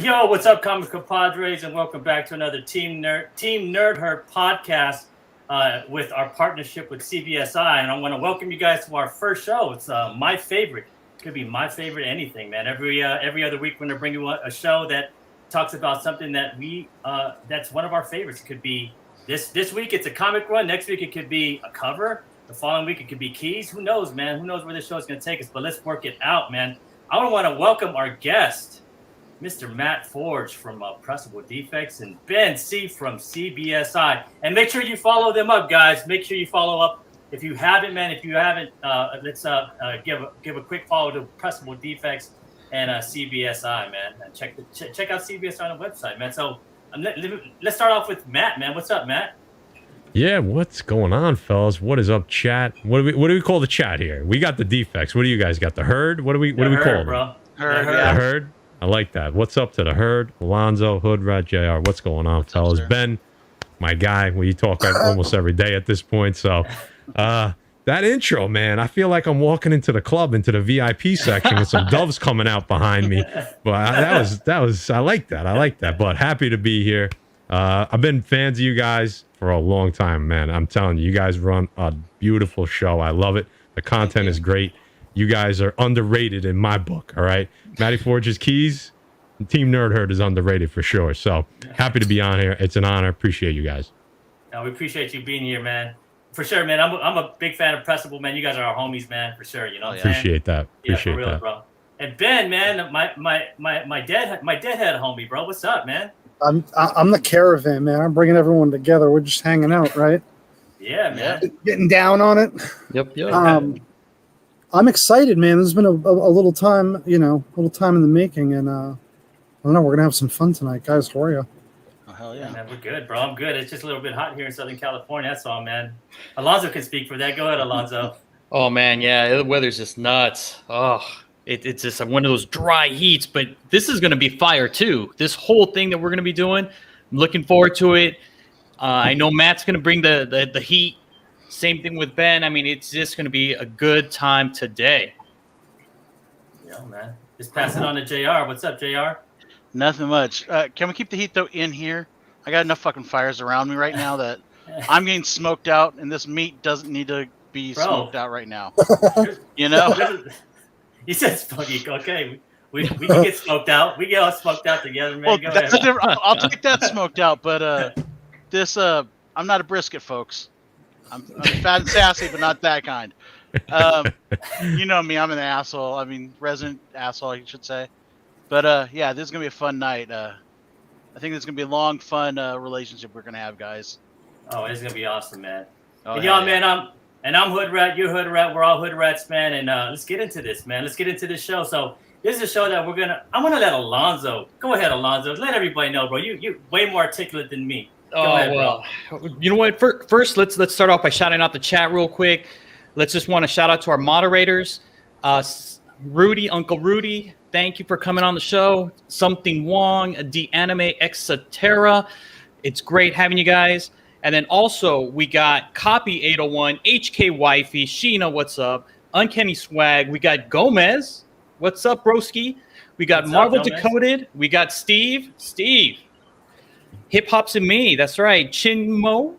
Yo, what's up, comic compadres, and welcome back to another Team Nerd Herd podcast with our partnership with CBSI. And I want to welcome you guys to our first show. It's my favorite. Could be my favorite anything, man. Every other week, we're gonna bring you a show that talks about something that that's one of our favorites. It could be this week. It's a comic run. Next week, it could be a cover. The following week, it could be keys. Who knows, man? Who knows where this show is gonna take us? But let's work it out, man. I want to welcome our guest, Mr. Matt Forge from Pressable Defects, and Ben C from CBSI. And make sure you follow them up, guys. Make sure you follow up. If you haven't, man, let's give a quick follow to Pressable Defects and CBSI, man. And check out CBSI on the website, man. So let's start off with Matt, man. What's up, Matt? Yeah, what's going on, fellas? What is up, chat? What do we call the chat here? We got the defects. What do you guys got? The herd? What do we call them? Bro. Herd. The herd. I like that. What's up to the herd? Alonzo, Hood Rat, JR. What's going on, fellas? Ben, my guy. We talk almost every day at this point. So, that intro, man, I feel like I'm walking into the club, into the VIP section with some doves coming out behind me. But that was. I like that. But happy to be here. I've been fans of you guys for a long time, man. I'm telling you, you guys run a beautiful show. I love it. The content is great. You guys are underrated in my book, all right? Matty Forge's Keys, Team Nerd Herd is underrated for sure. So happy to be on here. It's an honor. Appreciate you guys. No, we appreciate you being here, man. For sure, man. I'm a big fan of Pressable, man. You guys are our homies, man, for sure. You know, appreciate that. Appreciate for real, that, bro. And Ben, man, my deadhead homie, bro. What's up, man? I'm the caravan, man. I'm bringing everyone together. We're just hanging out, right? Yeah, man. Getting down on it. Yep. I'm excited, man. There's been a little time, in the making, and I don't know. We're gonna have some fun tonight, guys. How are you? Oh, hell yeah, man. We're good, bro. I'm good. It's just a little bit hot here in Southern California. That's all, man. Alonzo can speak for that. Go ahead, Alonzo. Oh man, yeah. The weather's just nuts. Oh. It's just one of those dry heats, but this is going to be fire too. This whole thing that we're going to be doing, I'm looking forward to it. I know Matt's going to bring the heat. Same thing with Ben. I mean, it's just going to be a good time today. Yeah, man. Just pass it on to JR. What's up, JR? Nothing much. Can we keep the heat though in here? I got enough fucking fires around me right now that I'm getting smoked out, and this meat doesn't need to be smoked out right now. You know. You said smoky. Okay, we can get smoked out. We get all smoked out together, man. Well, I'll take that smoked out, but this I'm not a brisket, folks. I'm fat and sassy, but not that kind. You know me, I'm an asshole. I mean, resident asshole, I should say. But yeah, this is gonna be a fun night. I think this is gonna be a long, fun relationship we're gonna have, guys. Oh, it's gonna be awesome, man. Oh, and y'all, man, I'm Hood Rat, you're Hood Rat, we're all Hood Rats, man, and let's get into this, man. Let's get into this show. So this is a show that I'm gonna let Alonzo, go ahead, Alonzo, let everybody know, bro. You way more articulate than me. Go ahead, well, you know what? First, let's start off by shouting out the chat real quick. Let's just want to shout out to our moderators, Rudy, Uncle Rudy. Thank you for coming on the show. Something Wong, the Anime Etc. It's great having you guys. And then also we got Copy 801, HK Wifey, Sheena, what's up? Uncanny Swag. We got Gomez. What's up, broski? We got Marvel Decoded. We got Steve. Hip Hop's in Me. That's right. Chinmo.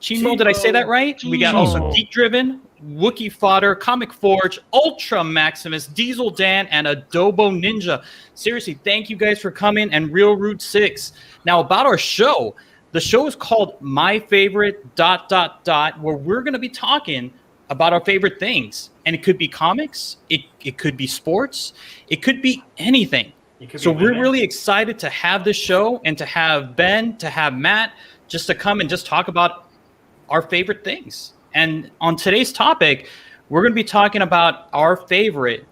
Did I say that right? We got also Geek Driven, Wookie Fodder, Comic Forge, Ultra Maximus, Diesel Dan, and Adobo Ninja. Seriously, thank you guys for coming. And Real Root 6. Now about our show. The show is called My Favorite ... where we're going to be talking about our favorite things. And it could be comics. It could be sports. It could be anything. So we're really excited to have this show and to have Ben, to have Matt, just to come and just talk about our favorite things. And on today's topic, we're going to be talking about our favorite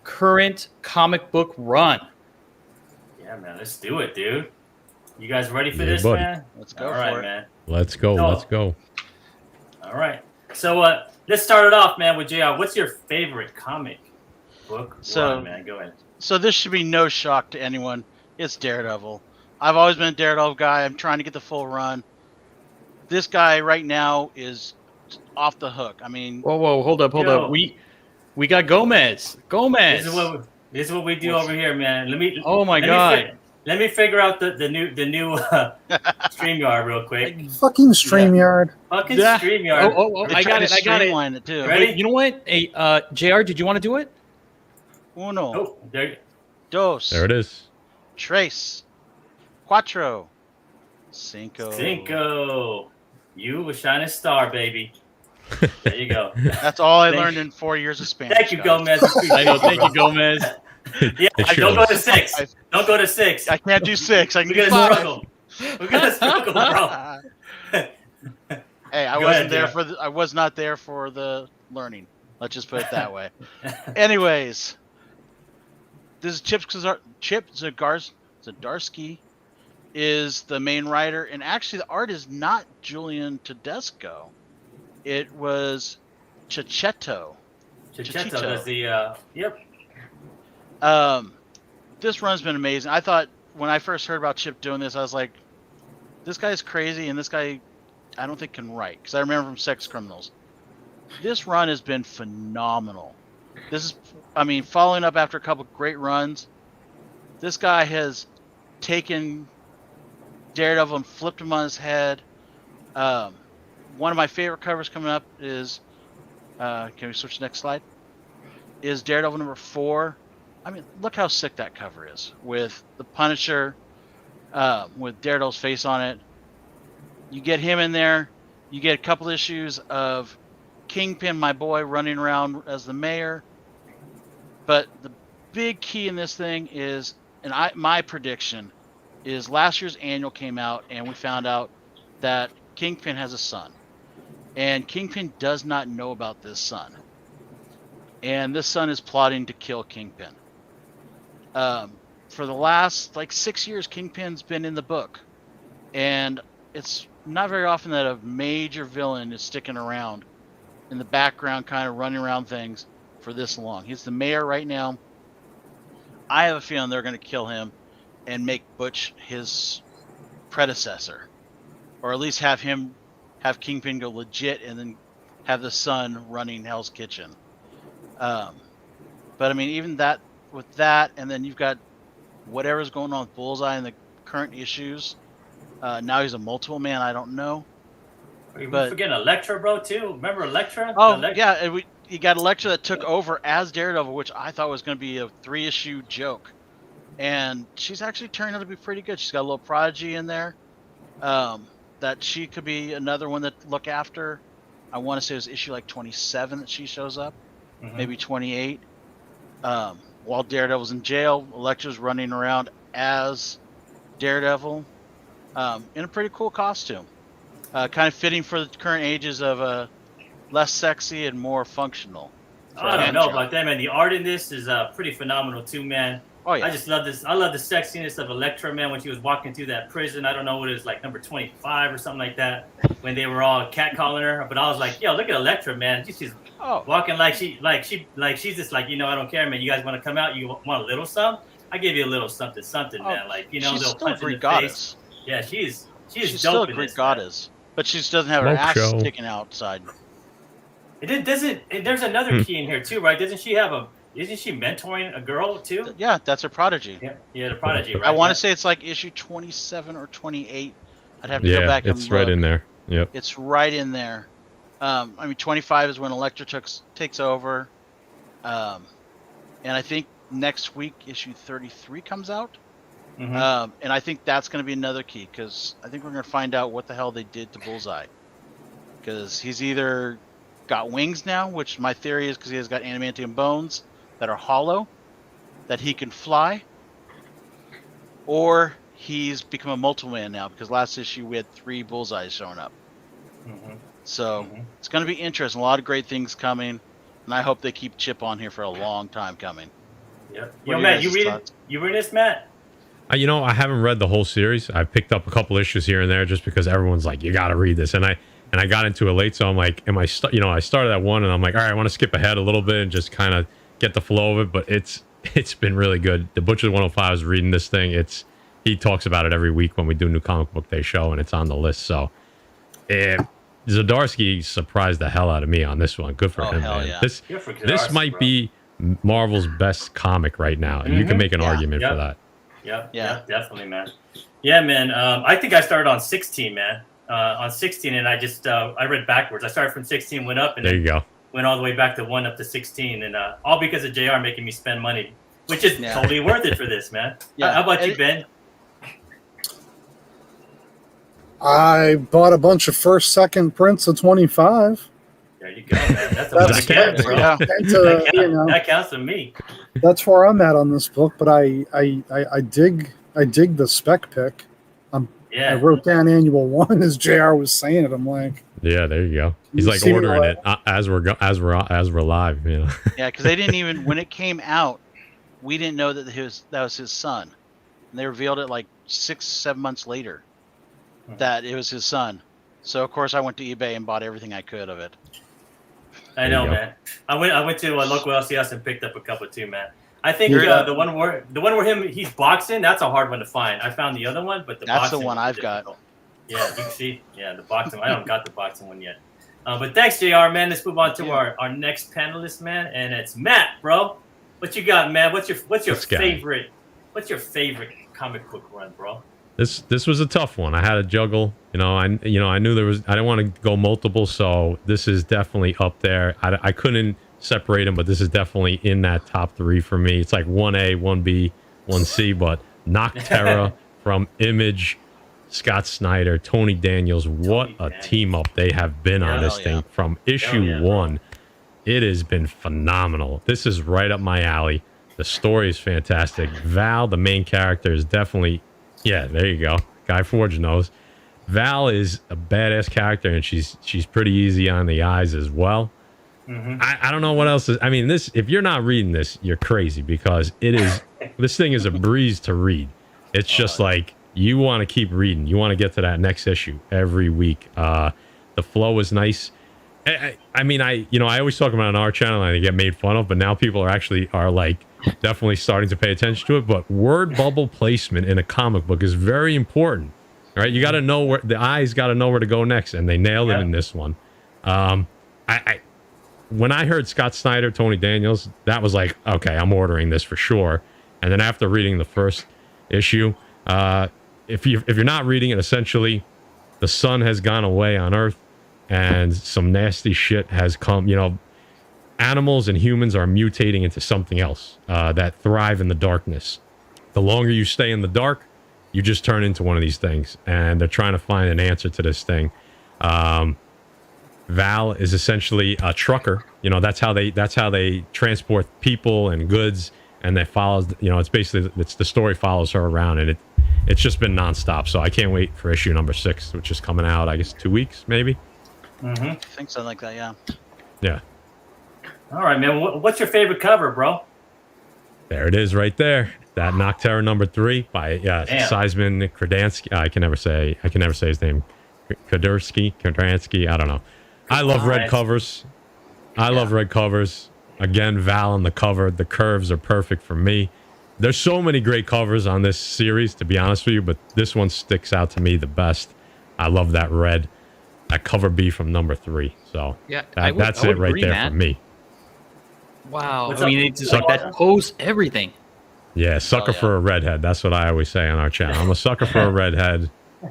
current comic book run. Yeah, man. Let's do it, dude. You guys ready for this, buddy. man? Let's go. All right, man. Let's go. All right. So let's start it off, man, with JR. What's your favorite comic book run, man? Go ahead. So this should be no shock to anyone. It's Daredevil. I've always been a Daredevil guy. I'm trying to get the full run. This guy right now is off the hook. I mean, whoa, hold up. We got Gomez. This is what we do over here, man. Oh my God. Let me figure out the new StreamYard real quick. Fucking StreamYard. Fucking Yeah. StreamYard. Oh, They I tried got it. to I got it. streamline it too. Ready? Wait, you know what? Hey, Jr., did you want to do it? Uno, Oh, there. dos, There it is. tres, cuatro, cinco. Cinco. You a shining star, baby. There you go. That's all I Thank- learned in 4 years of Spanish. Thank you, guys. Gomez. I know. Thank you, Gomez. Yeah, It don't go to shows. 6. Don't go to 6. I can't do 6. I can We're do gonna 5. struggle. We're gonna struggle, bro. Hey, I Go wasn't ahead, there Jeff. for I was not there for the learning. Let's just put it that way. Anyways, this is Chip Zdarsky is the main writer, and actually the art is not Julian Tedesco. It was Chichetto. Chichetto does the yep. This run's been amazing. I thought when I first heard about Chip doing this, I was like, this guy's crazy, and this guy I don't think can write, because I remember from Sex Criminals. This run has been phenomenal. This is, I mean, following up after a couple great runs, this guy has taken Daredevil and flipped him on his head. One of my favorite covers coming up is, can we switch to the next slide? Is Daredevil number 4. I mean, look how sick that cover is, with the Punisher, with Daredevil's face on it. You get him in there. You get a couple issues of Kingpin, my boy, running around as the mayor. But the big key in this thing is, and my prediction is, last year's annual came out, and we found out that Kingpin has a son. And Kingpin does not know about this son. And this son is plotting to kill Kingpin. For the last, 6 years, Kingpin's been in the book. And it's not very often that a major villain is sticking around in the background, kind of running around things for this long. He's the mayor right now. I have a feeling they're going to kill him and make Butch his predecessor, or at least have Kingpin go legit, and then have the son running Hell's Kitchen. But I mean, even that, with that, and then you've got whatever's going on with Bullseye in the current issues. Now he's a multiple man. I don't know. Are you But- forgetting Elektra, bro? Too. Remember Elektra? Oh, Elec- yeah. And you got Elektra that took over as Daredevil, which I thought was going to be a 3-issue joke. And she's actually turned out to be pretty good. She's got a little Prodigy in there. That she could be another one that look after. I want to say it was issue 27 that she shows up. Mhm. Maybe 28. While Daredevil's in jail, Elektra's running around as Daredevil in a pretty cool costume. Kind of fitting for the current ages of less sexy and more functional. I don't know about that, man. The art in this is pretty phenomenal too, man. Oh, yeah. I just love this. I love the sexiness of Elektra, man, when she was walking through that prison. I don't know what it was, number 25 or something like that, when they were all catcalling her. But I was like, yo, look at Elektra, man. She's walking like she's just like, I don't care, man. You guys want to come out? You want a little something? I give you a little something, man. She's they'll still a punch in Greek the face. goddess. Yeah, she's She's dope still a in Greek this, man. goddess, but she just doesn't have her Smoke ass show. sticking outside. There's another key in here too, right? Isn't she mentoring a girl too? Yeah, that's her Prodigy. Yeah, the Prodigy, right? I want Yeah. to say it's issue 27 or 28. I'd have to go Yeah, back and it's look. right in there. Yep. It's right in there. 25 is when Elektra takes over. And I think next week issue 33 comes out. Mhm. And I think that's going to be another key, because I think we're going to find out what the hell they did to Bullseye. Because he's either got wings now, which my theory is because he has got adamantium bones that are hollow, that he can fly, or he's become a multiple man now, because last issue we had 3 Bullseyes showing up. Mhm. So Mhm. it's going to be interesting. A lot of great things coming, and I hope they keep Chip on here for a long time coming. Yep. What Yo, are your Matt, guys' thoughts? you reading this, Matt? I haven't read the whole series. I picked up a couple issues here and there just because everyone's like, you got to read this. And I got into it late. So I'm like, I started at 1 and I'm like, all right, I want to skip ahead a little bit and just kind of get the flow of it. But it's been really good. The Butcher 105 is reading this thing. He talks about it every week when we do New Comic Book Day show, and it's on the list. So Zdarsky surprised the hell out of me on this one. Good for him, hell man. yeah. Good for This Zdarsky, might bro. be Marvel's best comic right now. And you can make an argument for that. Yep. Yeah. Yep, definitely, man. Yeah, man. I think I started on 16, man. On 16, and I just I read backwards. I started from 16, went up, and There you go. went all the way back to 1 up to 16, and all because of JR making me spend money, which is Yeah. totally worth it for this, man. Yeah. How about And you, Ben? I bought a bunch of first, second prints of 25. There you go, man. That's a That's money that game, bro. Yeah. And That, to, you know, that counts to me. that's where I'm at on this book. But I dig the spec pick. I Yeah. wrote down annual 1 as JR was saying it. I'm like, Yeah, there you go. He's You like see me ordering like- it as we're live. You know. Yeah, because they didn't even when it came out, we didn't know that that was his son, and they revealed it like 6-7 months later that it was his son. So of course I went to eBay and bought everything I could of it. I There know, you go. man. I went to a local LCS and picked up a couple too, man. I think Yeah. the one where he's boxing, that's a hard one to find. I found the other one, but That's the boxing one was I've got. difficult. Yeah, you can see. Yeah, the boxing. I don't got the boxing one yet. But thanks, JR, man. Let's move on to Yeah. our next panelist, man, and it's Matt, bro. What you got, man? What's your This guy. favorite? What's your favorite comic book run, bro? This was a tough one. I had to juggle. I knew there was. I didn't want to go multiple, so this is definitely up there. I couldn't separate them, but this is definitely in that top 3 for me. It's like 1A, 1B, 1C, but Nocterra from Image, Scott Snyder, Tony Daniels. What Tony a Daniels. team up they have been on this Hell thing yeah. from issue Hell yeah, bro. 1. It has been phenomenal. This is right up my alley. The story is fantastic. Val, the main character, is definitely, yeah, there you go. Guy Forge knows. Val is a badass character, and she's pretty easy on the eyes as well. Mm-hmm. I don't know what else is. I mean, this, if you're not reading this, you're crazy, because it is, this thing is a breeze to read. It's just like, you want to keep reading. You want to get to that next issue every week. The flow is nice. I mean, I always talk about it on our channel and I get made fun of, but now people are like definitely starting to pay attention to it. But word bubble placement in a comic book is very important. All right, you got to know where the eyes got to know where to go next, and they nailed it in this one. When I heard Scott Snyder, Tony Daniels, that was like, okay, I'm ordering this for sure. And then after reading the first issue, if you're not reading it, essentially, the sun has gone away on Earth, and some nasty shit has come. Animals and humans are mutating into something else that thrive in the darkness. The longer you stay in the dark, you just turn into one of these things, and they're trying to find an answer to this thing. Val is essentially a trucker. That's how they transport people and goods, and they follows. It's the story follows her around, and it's just been nonstop. So I can't wait for issue number 6, which is coming out, I guess, 2 weeks maybe. Mm-hmm. I think something like that. Yeah. Yeah, All right, man. What's your favorite cover, bro? there it is, right there. That Nocterra number 3 by Seisman Kradansky. I can never say his name. Kradansky. I don't know. I love red covers. I love red covers. Again, Val on the cover. The curves are perfect for me. There's so many great covers on this series, to be honest with you, but this one sticks out to me the best. I love that red. That cover B from number 3. So Yeah, that's I would it right agree, there Matt. for me. Wow. What's I mean, up? it's just like that pose everything. Yeah, sucker for a redhead. That's what I always say on our channel. I'm a sucker for a redhead.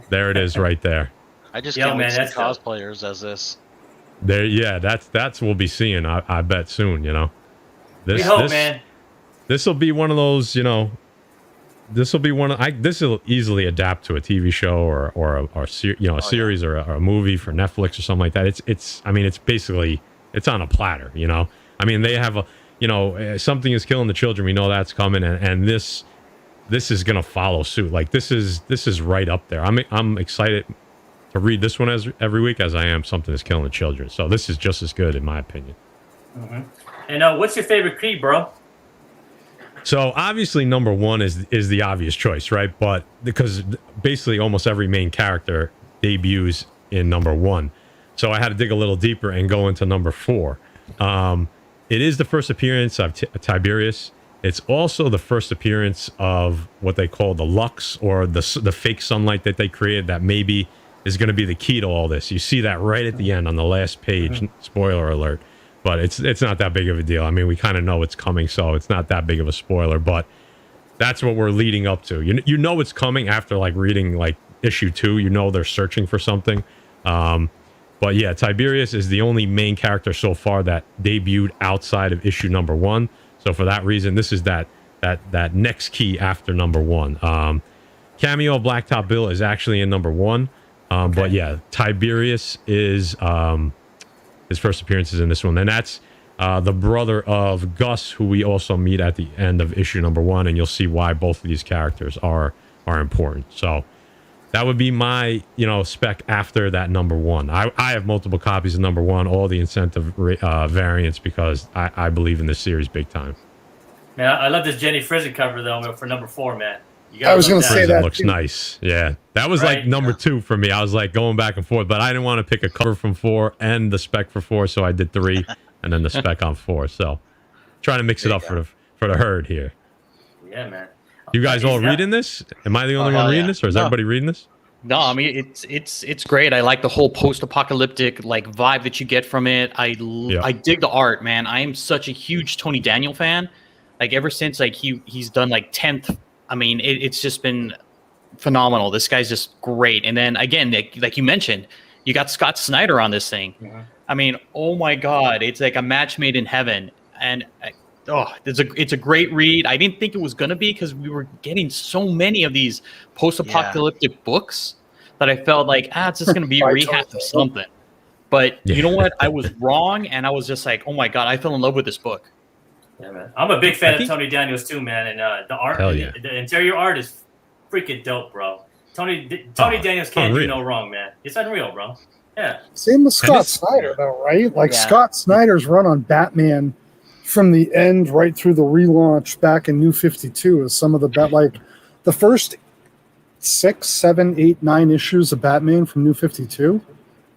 There it is right there. I just Yo, can't wait man, to see that's dope. cosplayers as this. There, yeah, that's we'll be seeing. I bet soon. We hope, man. This will be one of those. This will be one of. This will easily adapt to a TV show or a series or a movie for Netflix or something like that. It's. I mean, it's basically it's on a platter. I mean, they have something is killing the children. We know that's coming, and this is gonna follow suit. Like this is right up there. I'm excited to read this one every week as I am something is killing the children. So this is just as good in my opinion. Mm-hmm. And what's your favorite creed, bro? So obviously number 1 is the obvious choice, right? But because basically almost every main character debuts in number 1. So I had to dig a little deeper and go into number 4. It is the first appearance of Tiberius. It's also the first appearance of what they call the Lux, or the fake sunlight that they created that maybe is going to be the key to all this. You see that right at the end on the last page. Spoiler alert. But it's not that big of a deal. I mean, we kind of know it's coming, so it's not that big of a spoiler. But That's what we're leading up to. You know it's coming after like reading like issue 2. You know they're searching for something. But yeah, Tiberius is the only main character so far that debuted outside of issue number 1. So for that reason, this is that next key after number 1. Cameo of Blacktop Bill is actually in number 1. But yeah, Tiberius is his first appearance is in this one, and that's the brother of Gus, who we also meet at the end of issue number 1, and you'll see why both of these characters are important. So that would be my spec after that number 1. I have multiple copies of number 1, all the incentive variants, because I believe in this series big time. Man, I love this Jenny Frison cover though for number 4, man. I was going to say that looks nice. Yeah, that was like number 2 for me. I was like going back and forth, but I didn't want to pick a cover from 4 and the spec for 4, so I did 3 and then the spec on 4. So trying to mix it up for the herd here. Yeah, man. You guys all reading this? Am I the only one reading this, or is everybody reading this? No, I mean it's great. I like the whole post-apocalyptic like vibe that you get from it. I dig the art, man. I am such a huge Tony Daniel fan. Like ever since like he's done like 10th. I mean, it's just been phenomenal. This guy's just great. And then again, like you mentioned, you got Scott Snyder on this thing. Mm-hmm. I mean, oh my God, it's like a match made in heaven. And it's a great read. I didn't think it was gonna be because we were getting so many of these post-apocalyptic books that I felt like it's just gonna be a rehash of something. But you know what? I was wrong, and I was just like, oh my God, I fell in love with this book. Yeah, man. I'm a big fan of Tony Daniels too, man, and the art, the interior art is freaking dope, bro. Tony Daniels can't do no wrong, man. It's unreal, bro. Yeah. Same with Scott Snyder, though, right? Like Scott Snyder's run on Batman from the end right through the relaunch back in New 52 is some of the the first 6, 7, 8, 9 issues of Batman from New 52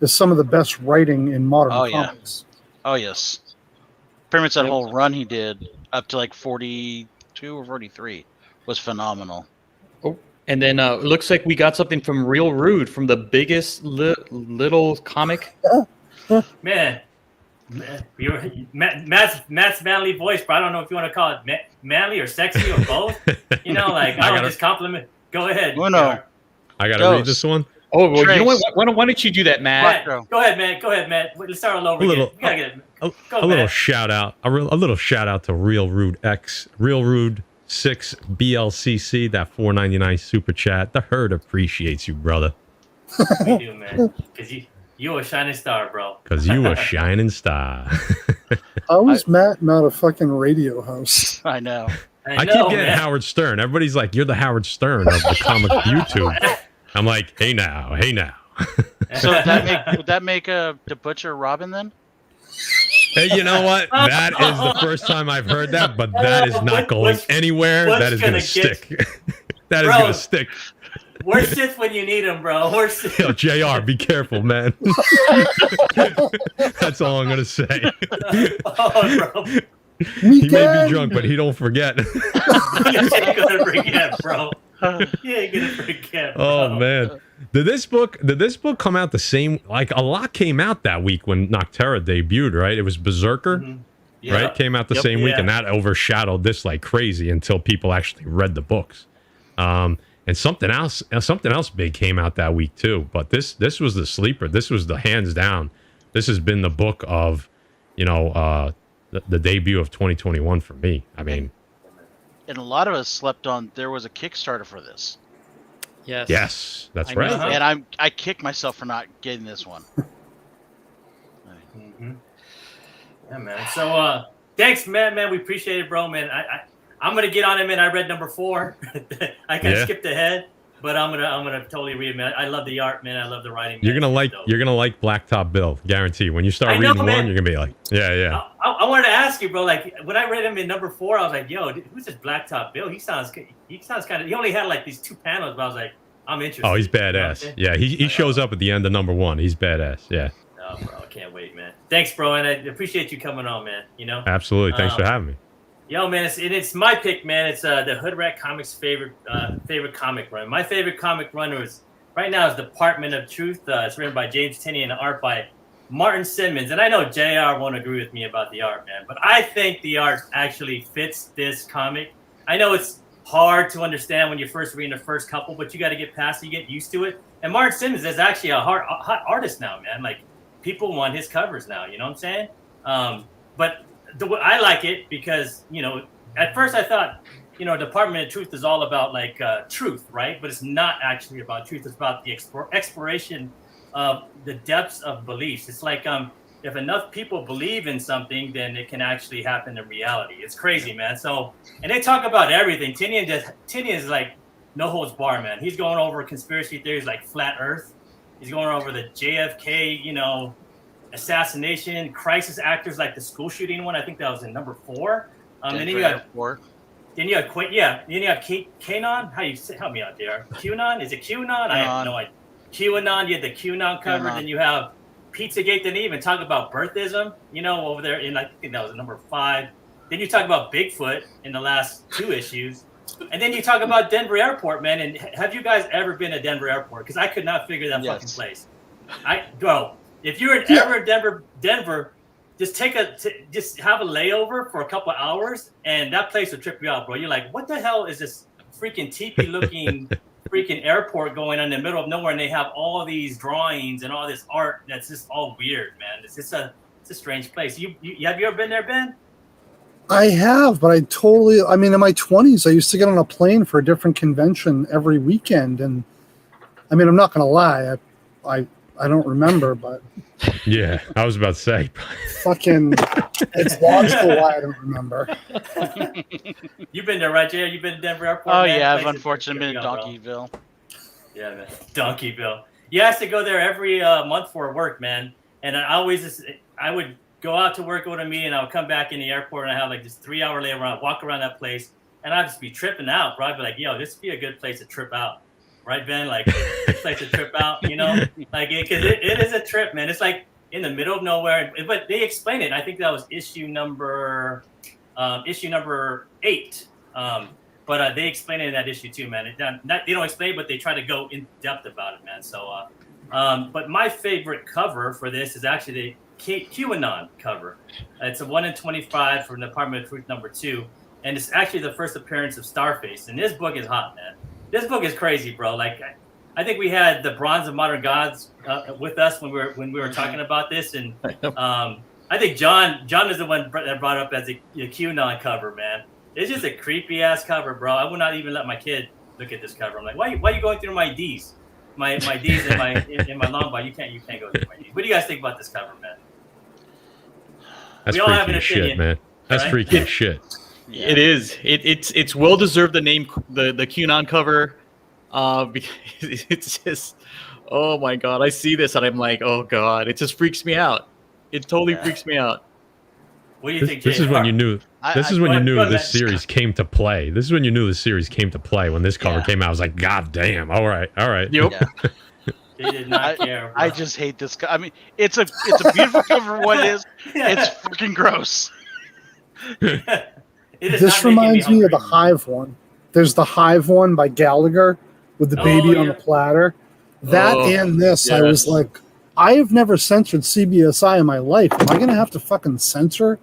is some of the best writing in modern comics. Oh yes. Pretty much that whole run he did up to like 42 or 43 was phenomenal. Oh, and then it looks like we got something from Real Rude from the biggest little comic. Man, Matt's manly voice, but I don't know if you want to call it manly or sexy or both. I don't just compliment. Go ahead. Oh, no. I got to read this one. Oh, well, you know what? Why don't you do that, Matt? Go ahead, Matt. Let's start all over again. A little shout out to Real Rude X, Real Rude 6 BLCC, that $4.99 super chat. The herd appreciates you, brother. We do, man. Because you a shining star, bro. Because you a shining star. How is Matt not a fucking radio host? I know. I keep getting Howard Stern. Everybody's like, you're the Howard Stern of the comic YouTube. I'm like, hey now. So would that make the Butcher Robin then? Hey, you know what? That is the first time I've heard that, but that is not going anywhere. That is going to stick. That is going to stick. Where's Sith when you need him, bro? Where's Sith? Yo, JR, be careful, man. That's all I'm going to say. Bro. He may be drunk, but he don't forget. You ain't going to forget, bro. You ain't going to forget, bro. Oh, man. Did this book come out the same? Like, a lot came out that week when Nocterra debuted, right? It was Berserker, right? Came out the same week, and that overshadowed this like crazy until people actually read the books. And something else big came out that week too. But this was the sleeper. This was the hands down. This has been the book of, the debut of 2021 for me. I mean, and a lot of us slept on. There was a Kickstarter for this. Yes, that's right. And I kick myself for not getting this one. Yeah, man. So thanks, man. We appreciate it, bro, man. I'm gonna get on it, man. I read number 4. I kind of skipped ahead, but I'm gonna totally read it, man. I love the art, man. I love the writing. You're gonna like Blacktop Bill, guarantee. When you start reading one, you're gonna be like, yeah. I wanted to ask you, bro. Like when I read him in number 4, I was like, yo, who's this Blacktop Bill? He sounds kind of. He only had like these 2 panels, but I was like, I'm interested. Oh, he's badass. Yeah, he shows up at the end of number 1. He's badass. Yeah. Oh, bro, I can't wait, man. Thanks, bro, and I appreciate you coming on, man. Absolutely. Thanks for having me. Yo, man, it's my pick, man. It's the Hood Rat Comics favorite comic run. My favorite comic run right now is Department of Truth. It's written by James Tinney and art by Martin Simmons. And I know JR won't agree with me about the art, man, but I think the art actually fits this comic. I know it's hard to understand when you're first reading the first couple, but you got to get past it, you get used to it. And Martin Simmons is actually a hot artist now, man. Like people want his covers now, you know what I'm saying? But I like it because, you know, at first I thought, you know, Department of Truth is all about like truth, right? But it's not actually about truth. It's about the exploration of the depths of beliefs. It's like if enough people believe in something, then it can actually happen in reality. It's crazy, man. So, and they talk about everything. Tinian is like no holds bar, man. He's going over conspiracy theories like flat Earth. He's going over the JFK, you know, assassination, crisis actors like the school shooting one. I think that was in number 4. And then you got Then you have QAnon. How you say? Help me out there. QAnon? Is it QAnon? I have no idea. QAnon. You had the QAnon cover. Then you have Pizzagate. Didn't even talk about birthism. You know, over there in I think that was number 5. Then you talk about Bigfoot in the last 2 issues, and then you talk about Denver Airport, man. And have you guys ever been to Denver Airport? Because I could not figure that fucking place. If you're ever in Denver. Just just have a layover for a couple of hours, and that place will trip you out, bro. You're like, what the hell is this freaking teepee-looking freaking airport going on in the middle of nowhere? And they have all these drawings and all this art that's just all weird, man. It's just a strange place. Have you ever been there, Ben? I have, but I mean, in my 20s, I used to get on a plane for a different convention every weekend, and I mean, I'm not gonna lie, I don't remember, but yeah, I was about to say, fucking, it's logical why I don't remember. You've been there, right, Jay? You've been to Denver Airport? Oh man? yeah, I've unfortunately been in Donkeyville. Yeah, man, Donkeyville. Yeah, I used to go there every month for work, man. And I would go out to work, go to a meeting, and I would come back in the airport, and I have like this 3-hour layover. I'd walk around that place, and I'd just be tripping out, bro. I'd be like, yo, this would be a good place to trip out. Right, Ben? Like, place to trip out, you know? Like, because it is a trip, man. It's like in the middle of nowhere. But they explain it. I think that was issue number 8. But they explain it in that issue too, man. They don't explain it, but they try to go in depth about it, man. So, but my favorite cover for this is actually the QAnon cover. It's a 1 in 25 from Department of Truth number 2. And it's actually the first appearance of Starface. And this book is hot, man. This book is crazy, bro. Like, I think we had the Bronze of Modern Gods with us when we were talking about this, and I think John is the one that brought up as a QAnon cover, man. It's just a creepy ass cover, bro. I would not even let my kid look at this cover. I'm like, why are you going through my D's, my D's in my long ball? You can't go through my D's. What do you guys think about this cover, man? That's we all have an freaky opinion, shit, man. That's right? freaky as shit. Yeah. It is. It's well deserved the name, the QAnon cover, because it's just, oh my god, I see this and I'm like, oh god, it just freaks me out. It totally freaks me out. What do you think, Jay? This is when you knew. This is when you knew this series came to play. This is when you knew the series came to play. When this cover came out, I was like, god damn. All right. Yep. Yeah. They did not care, bro. I just hate this. I mean, it's a beautiful cover. What it is? It's freaking gross. This reminds me of the Hive one. There's the Hive one by Gallagher with the baby on the platter. That and this, I was like, I have never censored CBSI in my life. Am I going to have to fucking censor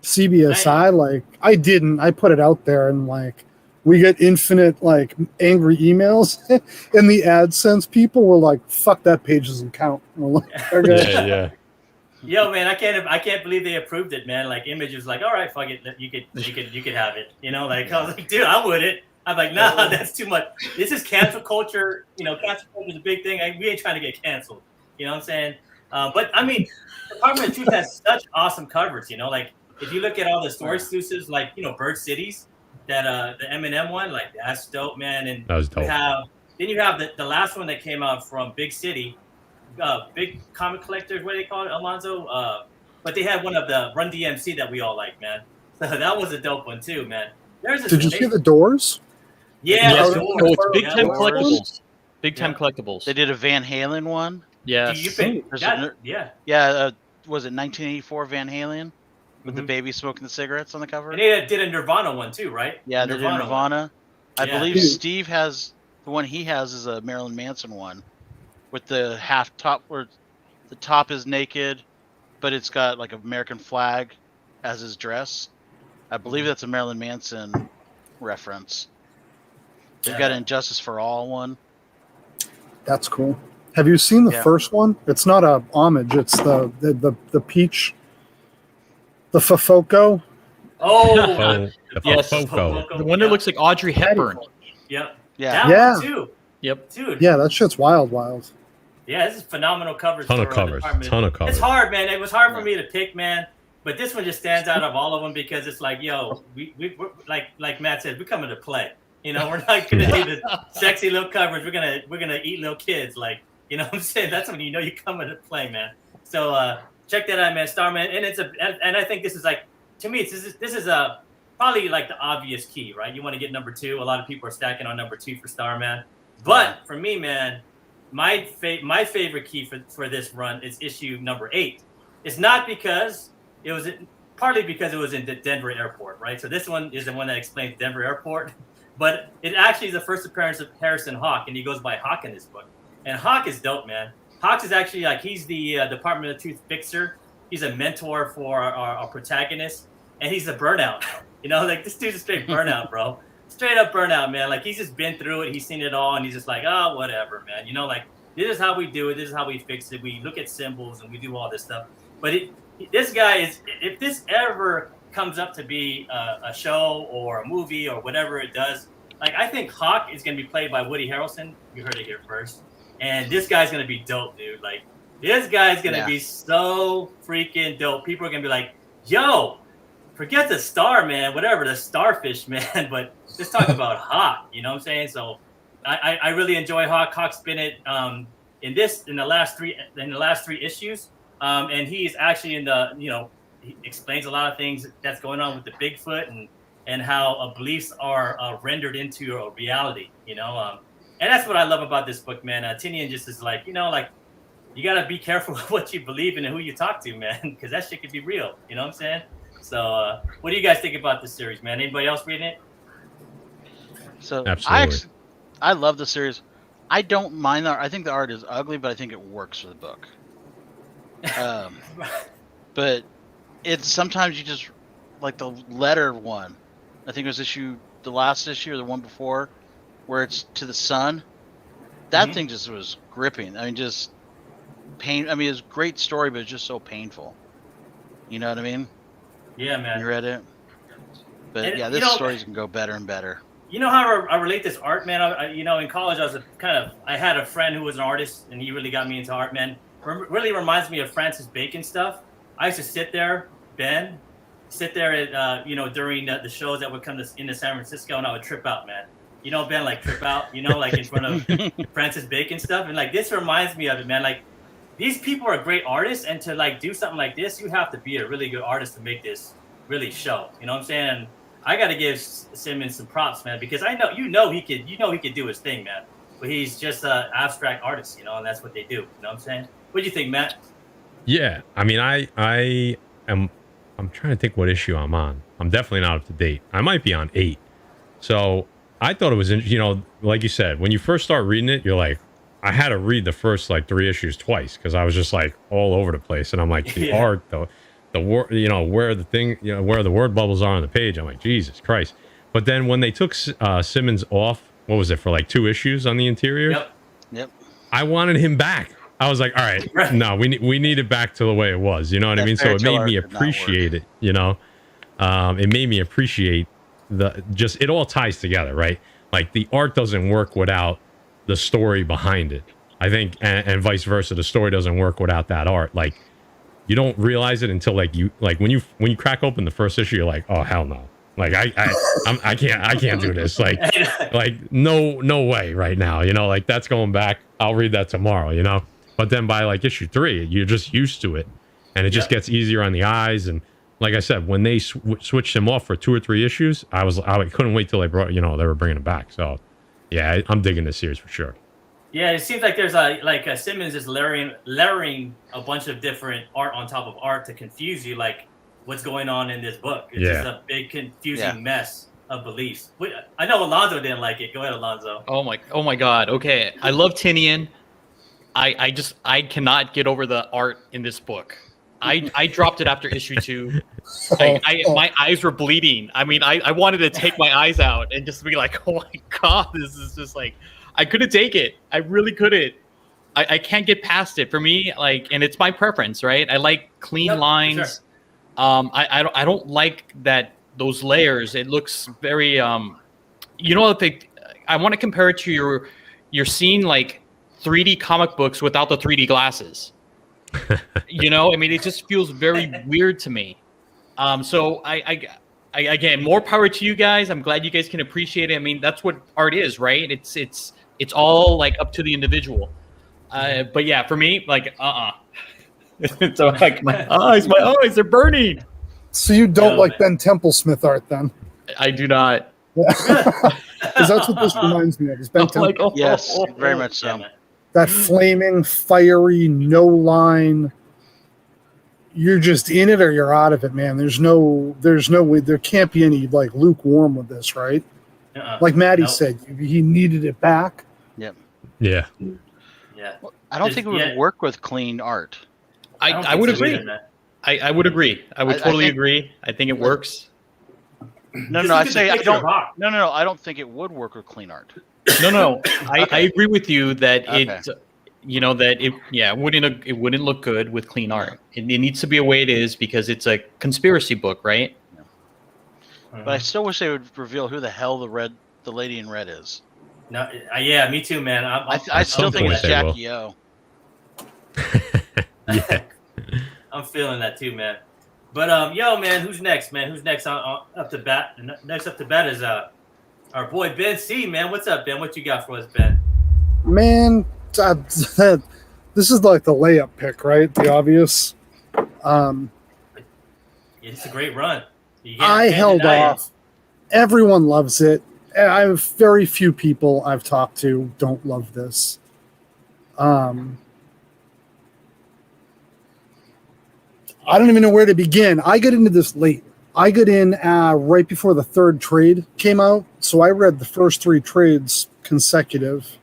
CBSI? Like, I didn't. I put it out there, and like, we get infinite like angry emails. And the AdSense people were like, "Fuck, that page doesn't count." We're like, okay. Yeah. Yo, man, I can't believe they approved it, man. Like, Image was like, all right, fuck it, you could have it. You know, like, I was like, dude, I wouldn't. I'm like, nah, that's too much. This is cancel culture. You know, cancel culture is a big thing. We ain't trying to get canceled. You know what I'm saying? But I mean, Department of Truth has such awesome covers. You know, like if you look at all the story exclusives, like Bird Cities, that the M&M one, like that's dope, man. And that was dope. You have the last one that came out from Big City. Big comic collectors, what do they call it, Alonzo? But they had one of the Run DMC that we all like, man. So that was a dope one too, man. Did you see the Doors? Yeah, it's Big Time Collectibles. Big Time Collectibles. They did a Van Halen one. Yeah. Was it 1984 Van Halen with the baby smoking the cigarettes on the cover? And they did a Nirvana one too, right? Yeah, they did Nirvana. I believe Steve has the one he has is a Marilyn Manson one. With the half top where the top is naked, but it's got like an American flag as his dress. I believe that's a Marilyn Manson reference. They've got an Injustice for All one. That's cool. Have you seen the first one? It's not a homage. It's the peach, the Fofoco. The Yes. Fofoco. The one that looks like Audrey Hepburn. Yep. Yeah. That one too. Yep. Dude. Yeah, that shit's wild. Yeah, this is phenomenal coverage. Ton of covers. It's hard, man. It was hard for me to pick, man. But this one just stands out of all of them because it's like, yo, we're like Matt said, we're coming to play. You know, we're not gonna do the sexy little coverage. We're gonna eat little kids. Like, you know what I'm saying? That's when you know you're coming to play, man. So check that out, man. Starman, and I think this is like, to me, this is probably like the obvious key, right? You want to get number 2. A lot of people are stacking on number 2 for Starman, but for me, man, my favorite key for this run is issue number 8. It's not because it was partly because it was in the Denver airport, right? So this one is the one that explains Denver airport, but it actually is the first appearance of Harrison Hawk, and he goes by Hawk in this book. And Hawk is dope, man. Hawk is actually like, he's the Department of Truth fixer. He's a mentor for our protagonist, and he's a burnout. You know, like this dude's a straight burnout, bro. Straight up burnout, man. Like he's just been through it. He's seen it all, and he's just like, oh, whatever, man. You know, like this is how we do it. This is how we fix it. We look at symbols and we do all this stuff. But this guy is, if this ever comes up to be a show or a movie or whatever it does, like I think Hawk is going to be played by Woody Harrelson. You heard it here first. And this guy's going to be dope, dude. Like this guy's going to be so freaking dope. People are going to be like, yo, forget the star, man, whatever, the starfish, man. But let's talk about Hawk, you know what I'm saying? So I really enjoy Hawk. Hawk's been in the last three issues. And he's actually he explains a lot of things that's going on with the Bigfoot and how beliefs are rendered into a reality, you know. And that's what I love about this book, man. Tinian just is like, you know, like you got to be careful with what you believe in and who you talk to, man, because that shit could be real, you know what I'm saying? So what do you guys think about this series, man? Anybody else reading it? So absolutely. I love the series. I don't mind the art. I think the art is ugly, but I think it works for the book. But it's sometimes you just like the letter one. I think it was the last issue or the one before, where it's to the sun. That thing just was gripping. I mean, just pain. I mean, it's a great story, but it's just so painful. You know what I mean? Yeah, man. You read it? But and, yeah, this story's gonna go better and better. You know how I relate this art, man? You know, in college, I had a friend who was an artist, and he really got me into art, man. Really reminds me of Francis Bacon stuff. I used to sit there at, during the shows that would come into San Francisco, and I would trip out, man. You know, Ben, like trip out, you know, like in front of Francis Bacon stuff. And like, this reminds me of it, man. Like, these people are great artists, and to like do something like this, you have to be a really good artist to make this really show. You know what I'm saying? And I got to give Simmons some props, man, because I know he could do his thing, man. But he's just an abstract artist, you know, and that's what they do. You know what I'm saying? What do you think, Matt? Yeah, I mean, I'm trying to think what issue I'm on. I'm definitely not up to date. I might be on 8. So I thought it was, you know, like you said, when you first start reading it, you're like, I had to read the first like 3 issues twice because I was just like all over the place, and I'm like, the art, the word, you know, where the word bubbles are on the page. I'm like, Jesus Christ. But then when they took Simmons off, what was it, for like 2 issues on the interior? Yep. I wanted him back. I was like, all right, no, we need it back to the way it was. You know what I mean? So it made me appreciate it, you know? It made me appreciate it all ties together, right? Like the art doesn't work without the story behind it. I think, and vice versa, the story doesn't work without that art. Like you don't realize it until when you crack open the first issue, you're like, oh, hell no. Like I can't do this. Like no way right now, you know, like that's going back. I'll read that tomorrow, you know? But then by like issue 3, you're just used to it, and it just gets easier on the eyes. And like I said, when they switched him off for 2 or 3 issues, I couldn't wait till they were bringing him back. So yeah, I'm digging this series for sure. Yeah, it seems like there's Simmons is layering a bunch of different art on top of art to confuse you, like what's going on in this book. It's just a big confusing mess of beliefs. I know Alonzo didn't like it. Go ahead, Alonzo. Oh my God. Okay, I love Tinian. I cannot get over the art in this book. I dropped it after issue 2. My eyes were bleeding. I mean, I wanted to take my eyes out and just be like, oh my God, this is just like, I couldn't take it. I really couldn't. I can't get past it. For me, like, and it's my preference, right? I like clean lines. Sure. I don't like that those layers. It looks very you know, I want to compare it to you're seeing like 3D comic books without the 3D glasses. You know, I mean, it just feels very weird to me. So I again, more power to you guys. I'm glad you guys can appreciate it. I mean, that's what art is, right? It's all like up to the individual. But yeah, for me, like, so like my eyes, they're burning. So you don't like Ben Templesmith art then? I do not. Because that's what this reminds me of. Is Ben Like, Yes, very much so. Yeah, that flaming, fiery, no line. You're just in it or you're out of it, man. There's no way. There can't be any like lukewarm with this, right? Like Maddie said, he needed it back. Yep. Yeah. Yeah. I don't think it would work with clean art. I would agree. I would agree. I would totally agree. I think it works. No, I say I don't. No, I don't think it would work with clean art. No. I agree with you that Okay. it, you know, that it wouldn't look good with clean art. It needs to be a way it is because it's a conspiracy book, right? But I still wish they would reveal who the hell the lady in red is. No, yeah, me too, man. I still think it's they will. Jackie O. Yeah. I'm feeling that too, man. But yo, man, who's next, man? Who's next up to bat? Next up to bat is our boy Ben C, man. What's up, Ben? What you got for us, Ben? Man, this is like the layup pick, right? The obvious. It's a great run. I held off. Everyone loves it. I have very few people I've talked to don't love this. I don't even know where to begin. I got into this late. I got in right before the third trade came out, so I read the first 3 trades consecutive.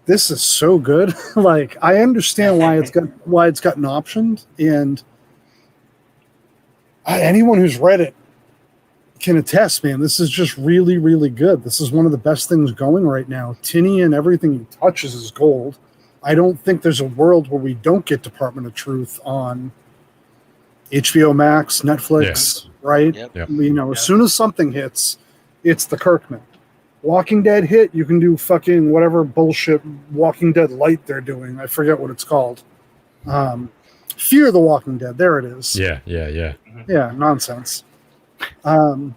This is so good. Like, I understand why it's gotten optioned, and anyone who's read it can attest, man. This is just really, really good. This is one of the best things going right now. Tinny and everything he touches is gold. I don't think there's a world where we don't get Department of Truth on HBO Max, Netflix, right? Yep. Yep. You know, as soon as something hits, it's the Kirkman. Walking Dead hit, you can do fucking whatever bullshit Walking Dead light they're doing. I forget what it's called. Fear the Walking Dead. There it is. Yeah. Yeah, nonsense. I'm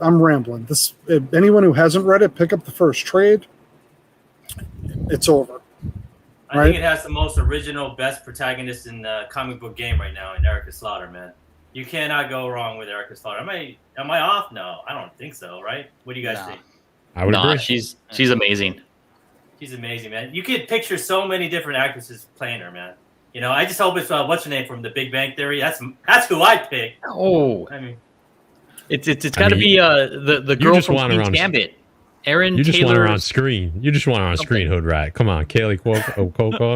rambling. This anyone who hasn't read it, pick up the first trade. It's over. I think it has the most original, best protagonist in the comic book game right now in Erica Slaughter, man. You cannot go wrong with Erica Slaughter. Am I off? No, I don't think so, right? What do you guys think? I would agree. She's amazing. She's amazing, man. You could picture so many different actresses playing her, man. You know, I just hope it's what's her name from The Big Bang Theory. That's who I'd pick. Oh, I mean, it's got to be the girl from Queen's Gambit. Erin You just Taylor. want her on screen. You just want her on screen, Hood Rat. Come on, Kaylee Coco.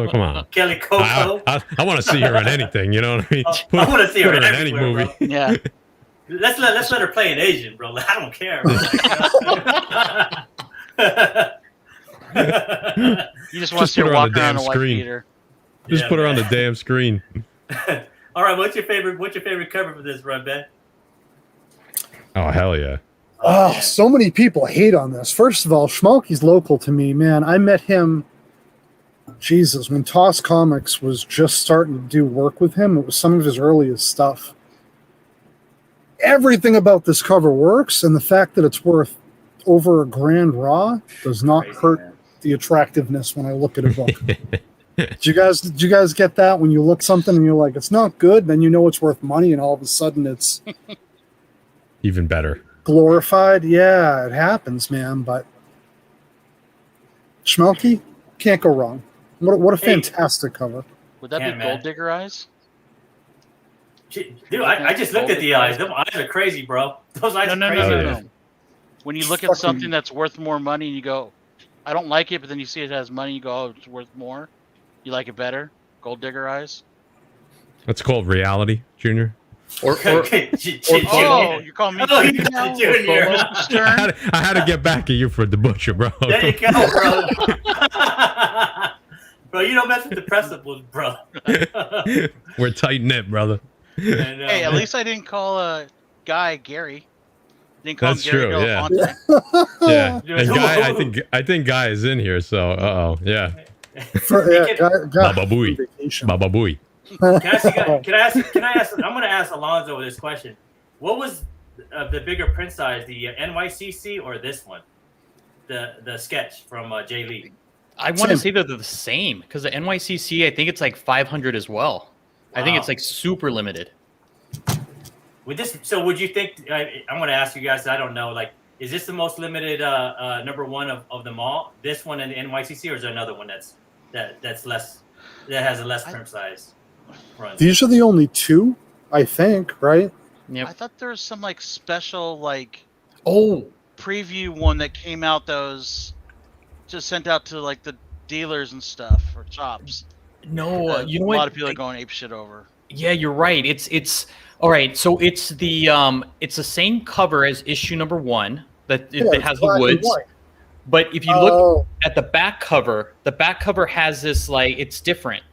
Come on. Kelly Coco. I want to see her in anything. You know what I mean? I want to see her Put in her in any everywhere, movie. bro. Yeah. Let's let her play an Asian, bro. I don't care. You just want to see put her her on walk the around damn a white screen. beater. Just put her on the damn screen. All right, what's your favorite cover for this run, Ben? Oh hell yeah! Oh, so many people hate on this. First of all, Schmalky's local to me, man. I met him, Jesus, when Toss Comics was just starting to do work with him. It was some of his earliest stuff. Everything about this cover works, and the fact that it's worth over $1,000 raw does not hurt the attractiveness when I look at a book. Did you guys get that when you look something and you're like, it's not good, then you know it's worth money, and all of a sudden it's Even better. glorified? Yeah, it happens, man. But Schmelke, can't go wrong. What a fantastic cover. Would that be Gold Digger Eyes? Dude, I just looked at the eyes. Those eyes are crazy, bro. Those eyes are crazy. No. When you look at something that's worth more money and you go, I don't like it, but then you see it has money, you go, oh, it's worth more. You like it better? Gold digger eyes? That's called reality, Junior. Or Oh, you call me Junior now? Junior. Stern? I had to get back at you for the butcher, bro. There you go, bro. Bro, you don't mess with the principals, bro. We're tight knit, brother. And, Hey, at least I didn't call Guy Gary. Didn't call That's him Gary true, yeah. Delafonte. Yeah, Yeah. and Guy, I think Guy is in here. So, yeah, Baba Booey. Baba Booey. Can I ask? I'm going to ask Alonzo this question. What was the bigger print size, the NYCC or this one, the sketch from Jay Lee? I want to say that they're the same because the NYCC, I think it's like 500 as well. I think it's like super limited. Would you think? I'm going to ask you guys. I don't know. Like, is this the most limited number one of them all? This one and the NYCC, or is there another one that's less, that has a less print size run? These are the only two, I think, right? Yep. I thought there was some like special Oh, preview one that came out that was just sent out to like the dealers and stuff or shops. no, you know a what? lot of people are going ape shit over. Yeah, you're right. It's all right. So it's the same cover as issue number 1 that it has the woods. But if you look at the back cover has this like it's different.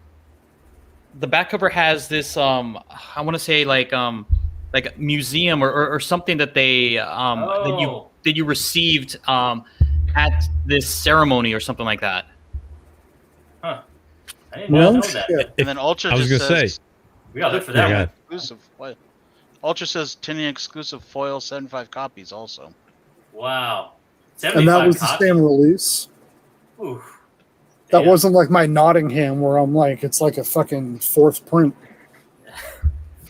The back cover has this I want to say like a museum or something that they that you received at this ceremony or something like that. Huh. I didn't know that. Yeah. And then Ultra I was just gonna says say, We gotta look for that Yeah. one. exclusive. What? Ultra says 10 exclusive foil 75 copies also. Wow. And that was the 75 same release. copies? Oof. That Damn. wasn't like my Nottingham where I'm like, it's like a fucking fourth print.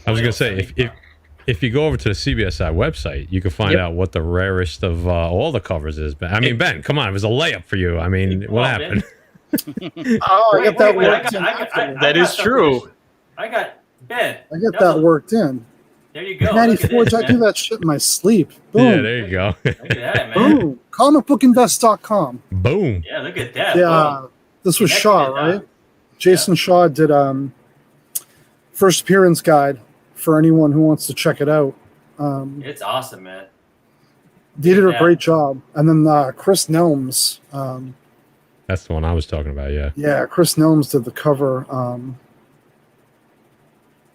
I was gonna say if you go over to the CBSI website, you can find out what the rarest of all the covers is. Ben, I mean, Ben, come on, it was a layup for you. I mean, what happened? Oh, I got that worked in. That is true. I got Ben. I got that worked in. There you go. 94, Look at I this, do man. that shit in my sleep. Boom. Yeah, there you go. Look at that, man. Boom. Comicbookinvest.com. Boom. Yeah, look at that. Yeah, Boom. this was Next Shaw, to that. right? Jason Shaw did first appearance guide for anyone who wants to check it out. It's awesome, man. They did a Yeah. great job. And then Chris Nelms, That's the one I was talking about. Yeah, Chris Nelms did the cover,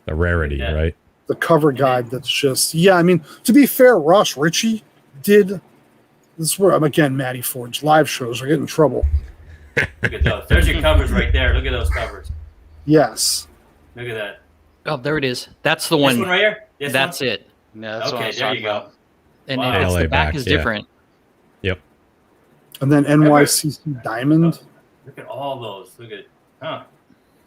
the rarity, Yeah. right? the cover guide. That's just I mean, to be fair, Ross Ritchie did. This is where again, Matty Forge live shows are getting in trouble. Look at those. There's your covers right there. Look at those covers. Yes. Look at that. Oh, there it is. That's the This one. one right here? This That's one? it. Yeah, that's what I Okay, was there talking you go. about. And Wow. it's, LA the back backs, is yeah. different. Yep. And then NYCC Diamond. Look at all those. Look at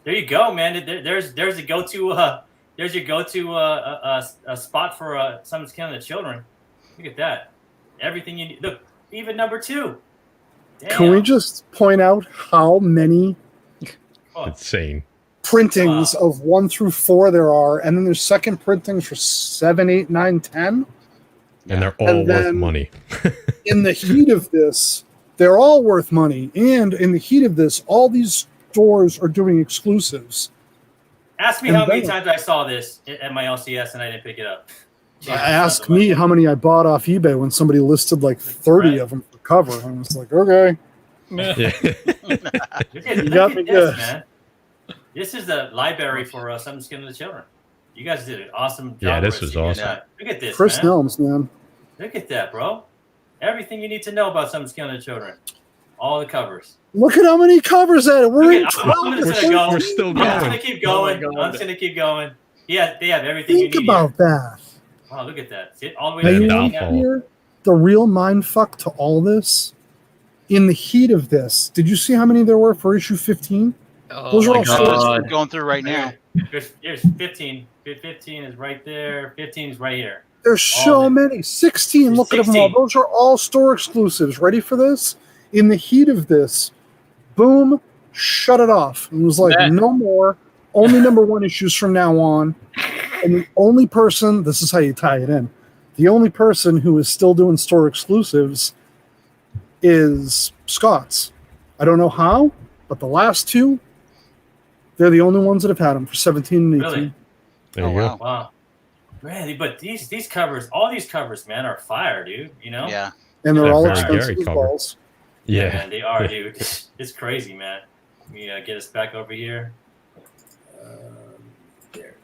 There you go, man. There's a go-to there's your go-to a spot for someone's killing the children. Look at that. Everything you need. Look, even number 2. Damn. Can we just point out how many Oh, Insane. printings of 1 through 4 there are, and then there's second printings for 7, 8, 9, 10? And they're all And worth then- money. In the heat of this, they're all worth money. And in the heat of this, all these stores are doing exclusives. Ask me And how many then- times I saw this at my LCS and I didn't pick it up. Ask me how many I bought off eBay when somebody listed like 30 of them for cover. And I was like, okay. Yeah. Look at, You look got at me this, good. man. This is the library for Something Skin of the Children. You guys did an awesome job. Yeah, this with was it. awesome. Yeah. Look at this, Chris man. Nelms, man. Look at that, bro. Everything you need to know about Something Skin of the Children. All the covers. Look at how many covers at it. We're Look in at- 12. I'm just or gonna go. We're still I'm just going. gonna keep going. Oh my I'm just gonna keep going. Yeah, they have everything Think you need. about that. Wow, look at that. See, all the way Now, to you the want downfall. to hear the real mind fuck to all this? In the heat of this, did you see how many there were for issue 15? Oh Those are my all God. Going through right now. There's 15. 15 is right there. 15 is right here. There's so All many. 16. There's Look at them all. 16. Those are all store exclusives. Ready for this? In the heat of this, boom, shut it off. It was like, Yeah. no more. Only number 1 issues from now on. And the only person, this is how you tie it in, the only person who is still doing store exclusives is Scott's. I don't know how, but the last 2, They're the only ones that have had them for 17 and 18. Really? There you wow. go. Wow. Man, but these covers, all these covers, man, are fire, dude. You know? Yeah. And they're Yeah, all very expensive Gary as cover. balls. Yeah. Man, they are, dude. It's crazy, man. Let me get us back over here. There.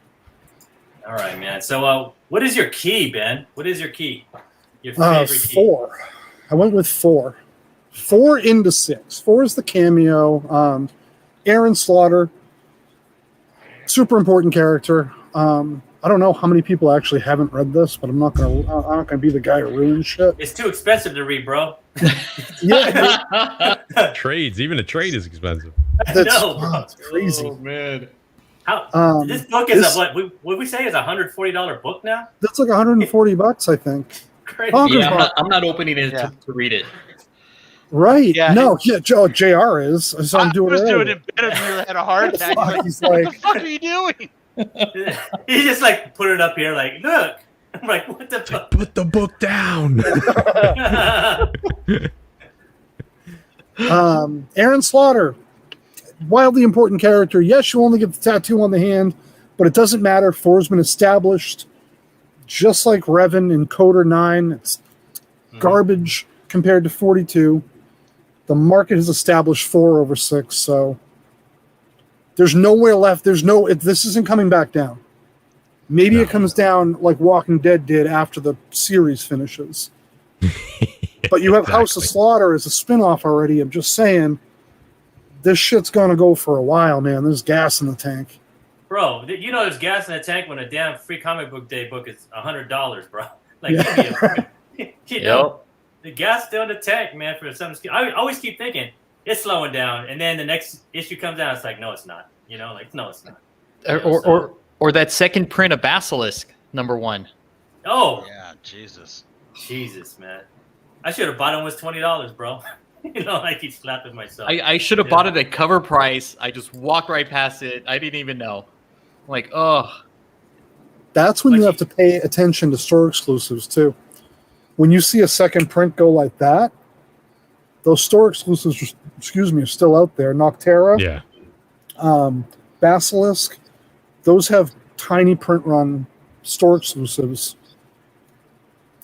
All right, man. So, what is your key, Ben? What is your key? Your favorite key? 4. I went with 4. 4 into 6. 4 is the cameo. Aaron Slaughter, super important character. I don't know how many people actually haven't read this, but I'm not gonna be the guy who ruins shit. It's too expensive to read, bro. Yeah, Trades, even a trade is expensive. that's No, bro. it's crazy. man. How this book is this- what we say is $140 book now? That's like $140, I think. Crazy. Oh, Yeah, I'm not opening it Yeah. to read it. Right? Yeah, No, yeah, Jr. is. I saw him I do it was doing earlier. it better than you had a heart attack. Like, He's like, what the fuck are you doing? He just like put it up here, like, look. I'm like, what the fuck? Put the book down. Aaron Slaughter, wildly important character. Yes, you only get the tattoo on the hand, but it doesn't matter. 4's been established. Just like Revan in Coder 9, it's garbage compared to 42. The market has established 4 over 6, so there's nowhere left. This isn't coming back down. Maybe it comes down like Walking Dead did after the series finishes. But you have House of Exactly. Slaughter as a spinoff already. I'm just saying, this shit's going to go for a while, man. There's gas in the tank. Bro, you know there's gas in the tank when a damn free comic book day book is $100, bro. Like, Yeah. you know, the gas still in the tank, man. For something, I always keep thinking it's slowing down, and then the next issue comes out, it's like, no, it's not. You know, like, no, it's not. Or that second print of Basilisk #1. Oh, Yeah, Jesus. Jesus, man. I should have bought it was $20, bro. You know, I keep slapping myself. I should have bought it at cover price. I just walked right past it. I didn't even know. Like, oh, That's when Like you have to pay attention to store exclusives, too. When you see a second print go like that, those store exclusives, are still out there. Noctera, Yeah. Basilisk, those have tiny print run store exclusives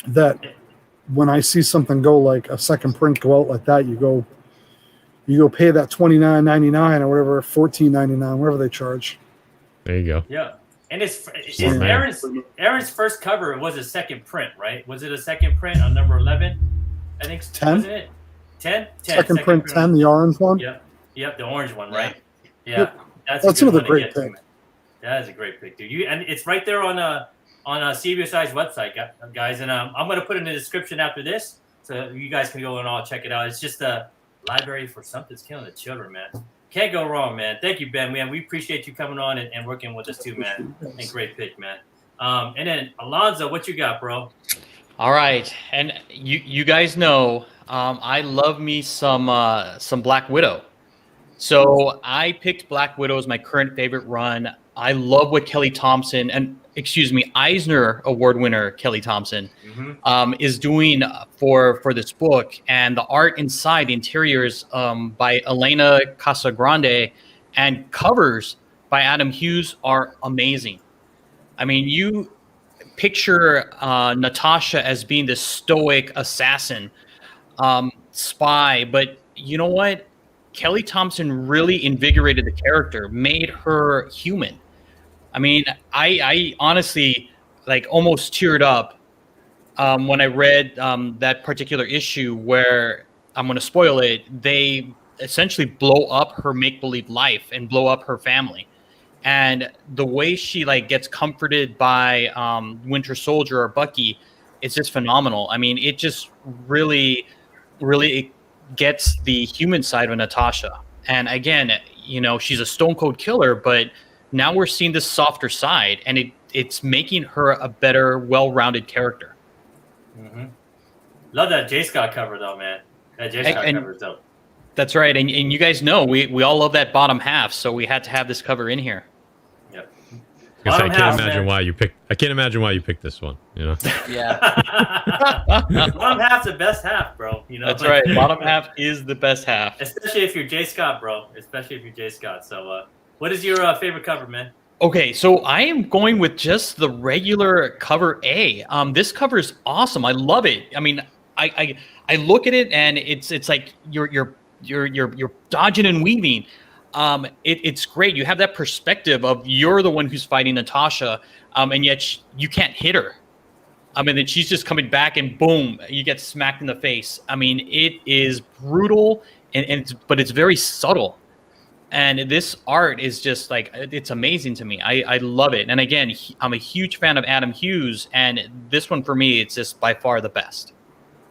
that when I see something go like a second print go out like that, you go pay that $29.99 or whatever, $14.99, whatever they charge. There you go. Yeah. And it's Smart man. Aaron's first cover was a second print, right? Was it a second print on number 11? I think 10? Wasn't it? 10? 10. Second print 10, the orange one. Yep, the orange one, right? Yeah. Yep. That's That's a good another one to great get to, pick. man. That is a great pick, dude. And it's right there on CBSI's website, guys. And I'm going to put it in the description after this, so you guys can go and all check it out. It's just a library for something's killing the children, man. Can't go wrong, man. Thank you, Ben. Man, we appreciate you coming on and working with us too, man. And great pick, man. And then Alonzo, what you got, bro? all right. And you guys know I love me some Black Widow. So I picked Black Widow as my current favorite run. I love what Kelly Thompson Eisner Award winner Kelly Thompson is doing for this book, and the art inside, the interiors by Elena Casagrande, and covers by Adam Hughes are amazing. I mean, you picture Natasha as being this stoic assassin, spy, but you know what? Kelly Thompson really invigorated the character, made her human. I mean, I honestly like almost teared up when I read that particular issue where, I'm going to spoil it, they essentially blow up her make-believe life and blow up her family. And the way she like gets comforted by Winter Soldier or Bucky, it's just phenomenal. I mean, it just really, really gets the human side of Natasha. And again, you know, she's a stone cold killer, but now we're seeing this softer side, and it's making her a better, well-rounded character. Love that J. Scott cover, though, man. That J. Scott cover is dope. That's right. And you guys know we all love that bottom half, so we had to have this cover in here. Yep. I Bottom can't half, imagine man. why you picked. I can't imagine why you picked this one. You know. Yeah. Bottom half's the best half, bro. You know. That's right. Bottom half is the best half. Especially if you're J. Scott, bro. Especially if you're J. Scott. So, What is your favorite cover, man? Okay, so I am going with just the regular cover A. This cover is awesome. I love it. I mean, I look at it and it's like you're dodging and weaving. It's great. You have that perspective of you're the one who's fighting Natasha, and yet you can't hit her. I mean, then she's just coming back and boom, you get smacked in the face. I mean, it is brutal but it's very subtle. And this art is just like, it's amazing to me. I love it. And again, I'm a huge fan of Adam Hughes, and this one for me, it's just by far the best.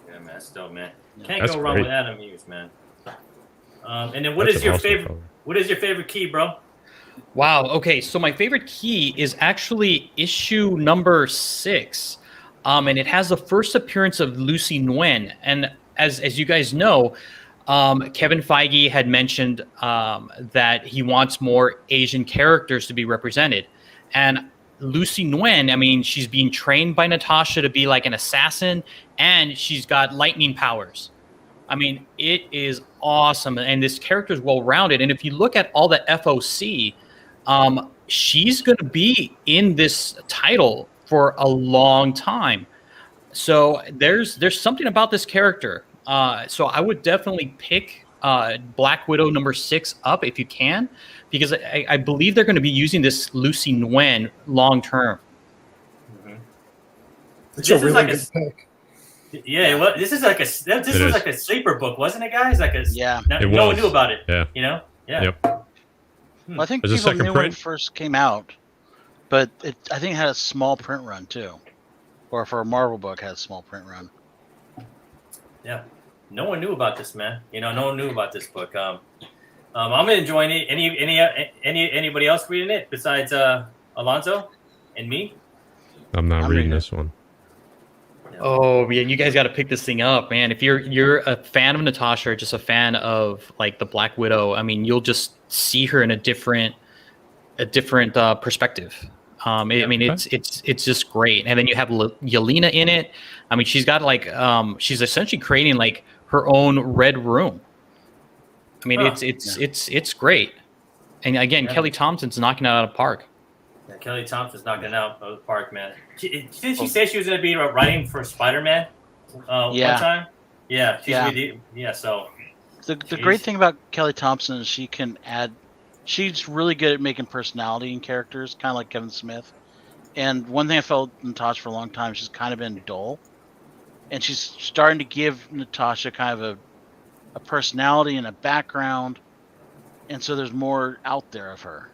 Yeah, man, that's dope, man. Can't That's go wrong great. with Adam Hughes, man. And then what That's is your an awesome favorite? cover. What is your favorite key, bro? Wow. Okay. So my favorite key is actually issue number 6. And it has the first appearance of Lucy Nguyen. And as you guys know, Kevin Feige had mentioned that he wants more Asian characters to be represented. And Lucy Nguyen, I mean, she's being trained by Natasha to be like an assassin, and she's got lightning powers. I mean, it is awesome. And this character is well-rounded. And if you look at all the FOC, she's going to be in this title for a long time. So there's something about this character. So I would definitely pick Black Widow number 6 up if you can, because I believe they're going to be using this Lucy Nguyen long term. It's This a is really like good pick. Yeah, well, this was like a sleeper book, wasn't it, guys? Like Yeah. no one knew about it. Yeah. You know? Yeah. Yep. Well, I think There's a people second knew when it print? first came out, but I think it had a small print run too, or for a Marvel book had a small print run. Yeah. No one knew about this, man. You know, no one knew about this book. I'm enjoying it. Anybody else reading it besides Alonzo and me? I'm not I'm reading reading it. this one. Oh yeah, you guys got to pick this thing up, man. If you're a fan of Natasha or just a fan of like the Black Widow, I mean, you'll just see her in a different perspective. I mean, it's just great. And then you have Yelena in it. I mean, she's got like she's essentially creating like her own red room. I mean, it's great. And again, Kelly Thompson's knocking it out of the park. Yeah, Kelly Thompson's knocking it out of the park, man. Didn't she say she was going to be writing for Spider-Man one time? Yeah. So The great thing about Kelly Thompson is she can add. She's really good at making personality in characters, kind of like Kevin Smith. And one thing I felt Natasha for a long time, she's kind of been dull, and she's starting to give Natasha kind of a personality and a background, and so there's more out there of her.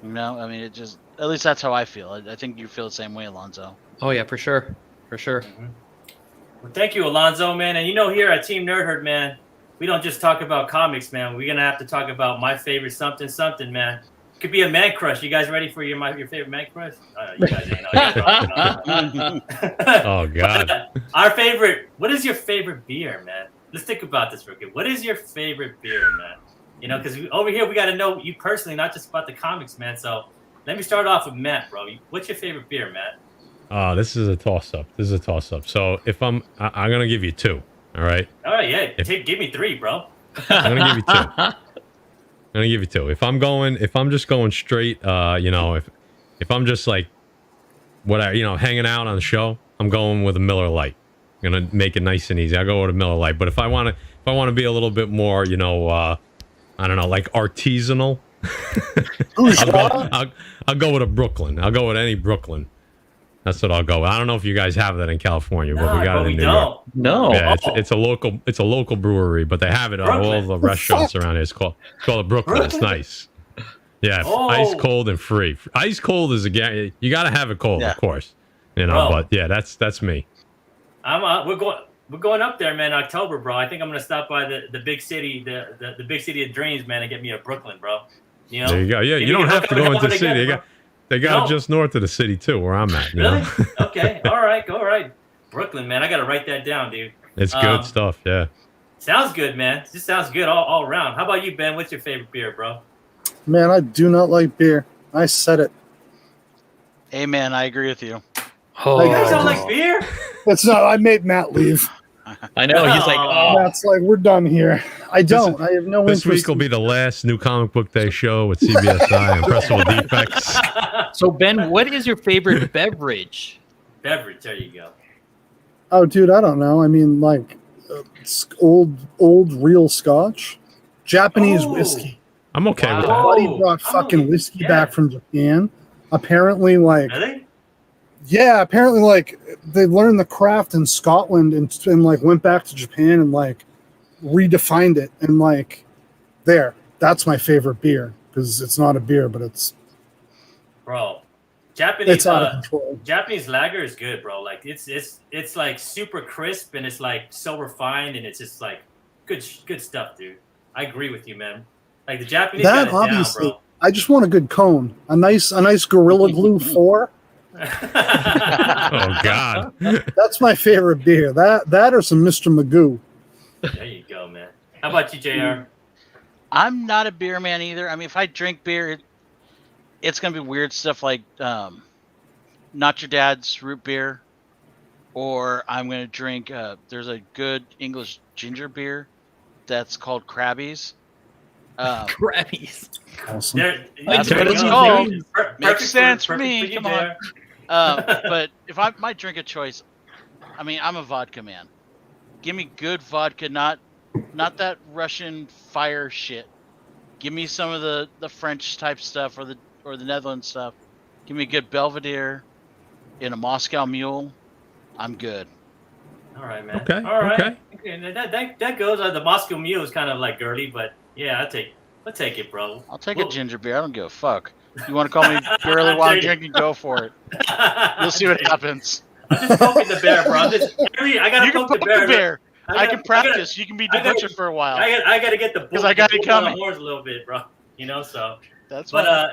You know, I mean, at least that's how I feel. I think you feel the same way, Alonzo. Oh yeah, for sure. Well, thank you, Alonzo, man. And you know, here at Team Nerd Herd, man, we don't just talk about comics, man. We're gonna have to talk about my favorite something, man. Could be a man crush. You guys ready for your favorite man crush? You guys ain't know. Oh God. Our favorite. What is your favorite beer, man? Let's think about this real quick. What is your favorite beer, man? You know, because over here we got to know you personally, not just about the comics, man. So let me start off with Matt, bro. What's your favorite beer, Matt? This is a toss-up. So if I'm gonna give you 2. All right. All right, yeah. Give me 3, bro. I'm gonna give you 2. If I'm just going straight, you know, if I'm just like, whatever, you know, hanging out on the show, I'm going with a Miller Lite. I'm gonna make it nice and easy. I'll go with a Miller Lite. But if I want to be a little bit more, you know, I don't know, like artisanal, I'll go with a Brooklyn. I'll go with any Brooklyn. That's what I'll go with. I don't know if you guys have that in California, but we got it in New York. No. Yeah, it's a local brewery, but they have it at all the restaurants around here. It's called a Brooklyn. It's nice. Yeah, ice cold and free. Ice cold is you got to have it cold, of course. You know, but yeah, that's me. We're going up there, man. October, bro. I think I'm gonna stop by the big city, the big city of dreams, man, and get me a Brooklyn, bro. You know. There you go. Yeah, you don't have to go into the city. They got it just north of the city too, where I'm at. You Really? know? Okay. All right. Brooklyn, man. I gotta write that down, dude. It's good stuff. Yeah. Sounds good, man. This sounds good all around. How about you, Ben? What's your favorite beer, bro? Man, I do not like beer. I said it. Amen. I agree with you. Oh. You guys don't like beer? It's not. I made Matt leave. I know. He's like, oh. That's like, we're done here. I don't. I have no This interest. week will be the last new comic book day show with CBSI and Impressible Defects. So, Ben, what is your favorite beverage? Beverage, there you go. Oh, dude, I don't know. I mean, like old real Scotch, Japanese whiskey. I'm okay with My that. buddy brought fucking whiskey back from Japan. Apparently, like, Really? yeah, apparently, like, they learned the craft in Scotland and like went back to Japan and like redefined it and like that's my favorite beer because it's not a beer, but it's Japanese out of control. Japanese lager is good, bro. Like it's like super crisp and it's like so refined and it's just like good stuff, dude. I agree with you, man. Like the Japanese got it obviously down, bro. I just want a good cone, a nice Gorilla Glue 4. Oh God, That's my favorite beer. That or some Mr. Magoo. There you go, man. How about you, JR? I'm not a beer man either. I mean, if I drink beer, it's gonna be weird stuff like not your dad's root beer, or I'm gonna drink. There's a good English ginger beer that's called Krabby's. Krabby's. Awesome. That's there what you it's go, called. dude. Makes sense for perfect me. you, Come JR. on. But if I might drink a choice, I mean, I'm a vodka man. Give me good vodka, not that Russian fire shit. Give me some of the French type stuff or the Netherlands stuff. Give me a good Belvedere in a Moscow Mule. I'm good. All right, man. Okay, All right. okay. And that goes. The Moscow Mule is kind of like girly, but yeah, I'll take it, bro. I'll take a ginger beer. I don't give a fuck. You want to call me girly while I'm drinking? Go for it. You'll see what happens. I'm just poking the bear, bro. I gotta You can poke poke the bear. the bear. I can practice. gotta- You can be the I gotta- butcher for a while. I gotta get the bull, I got it the bull on the coming. horse a little bit, bro. You know, so. That's fine.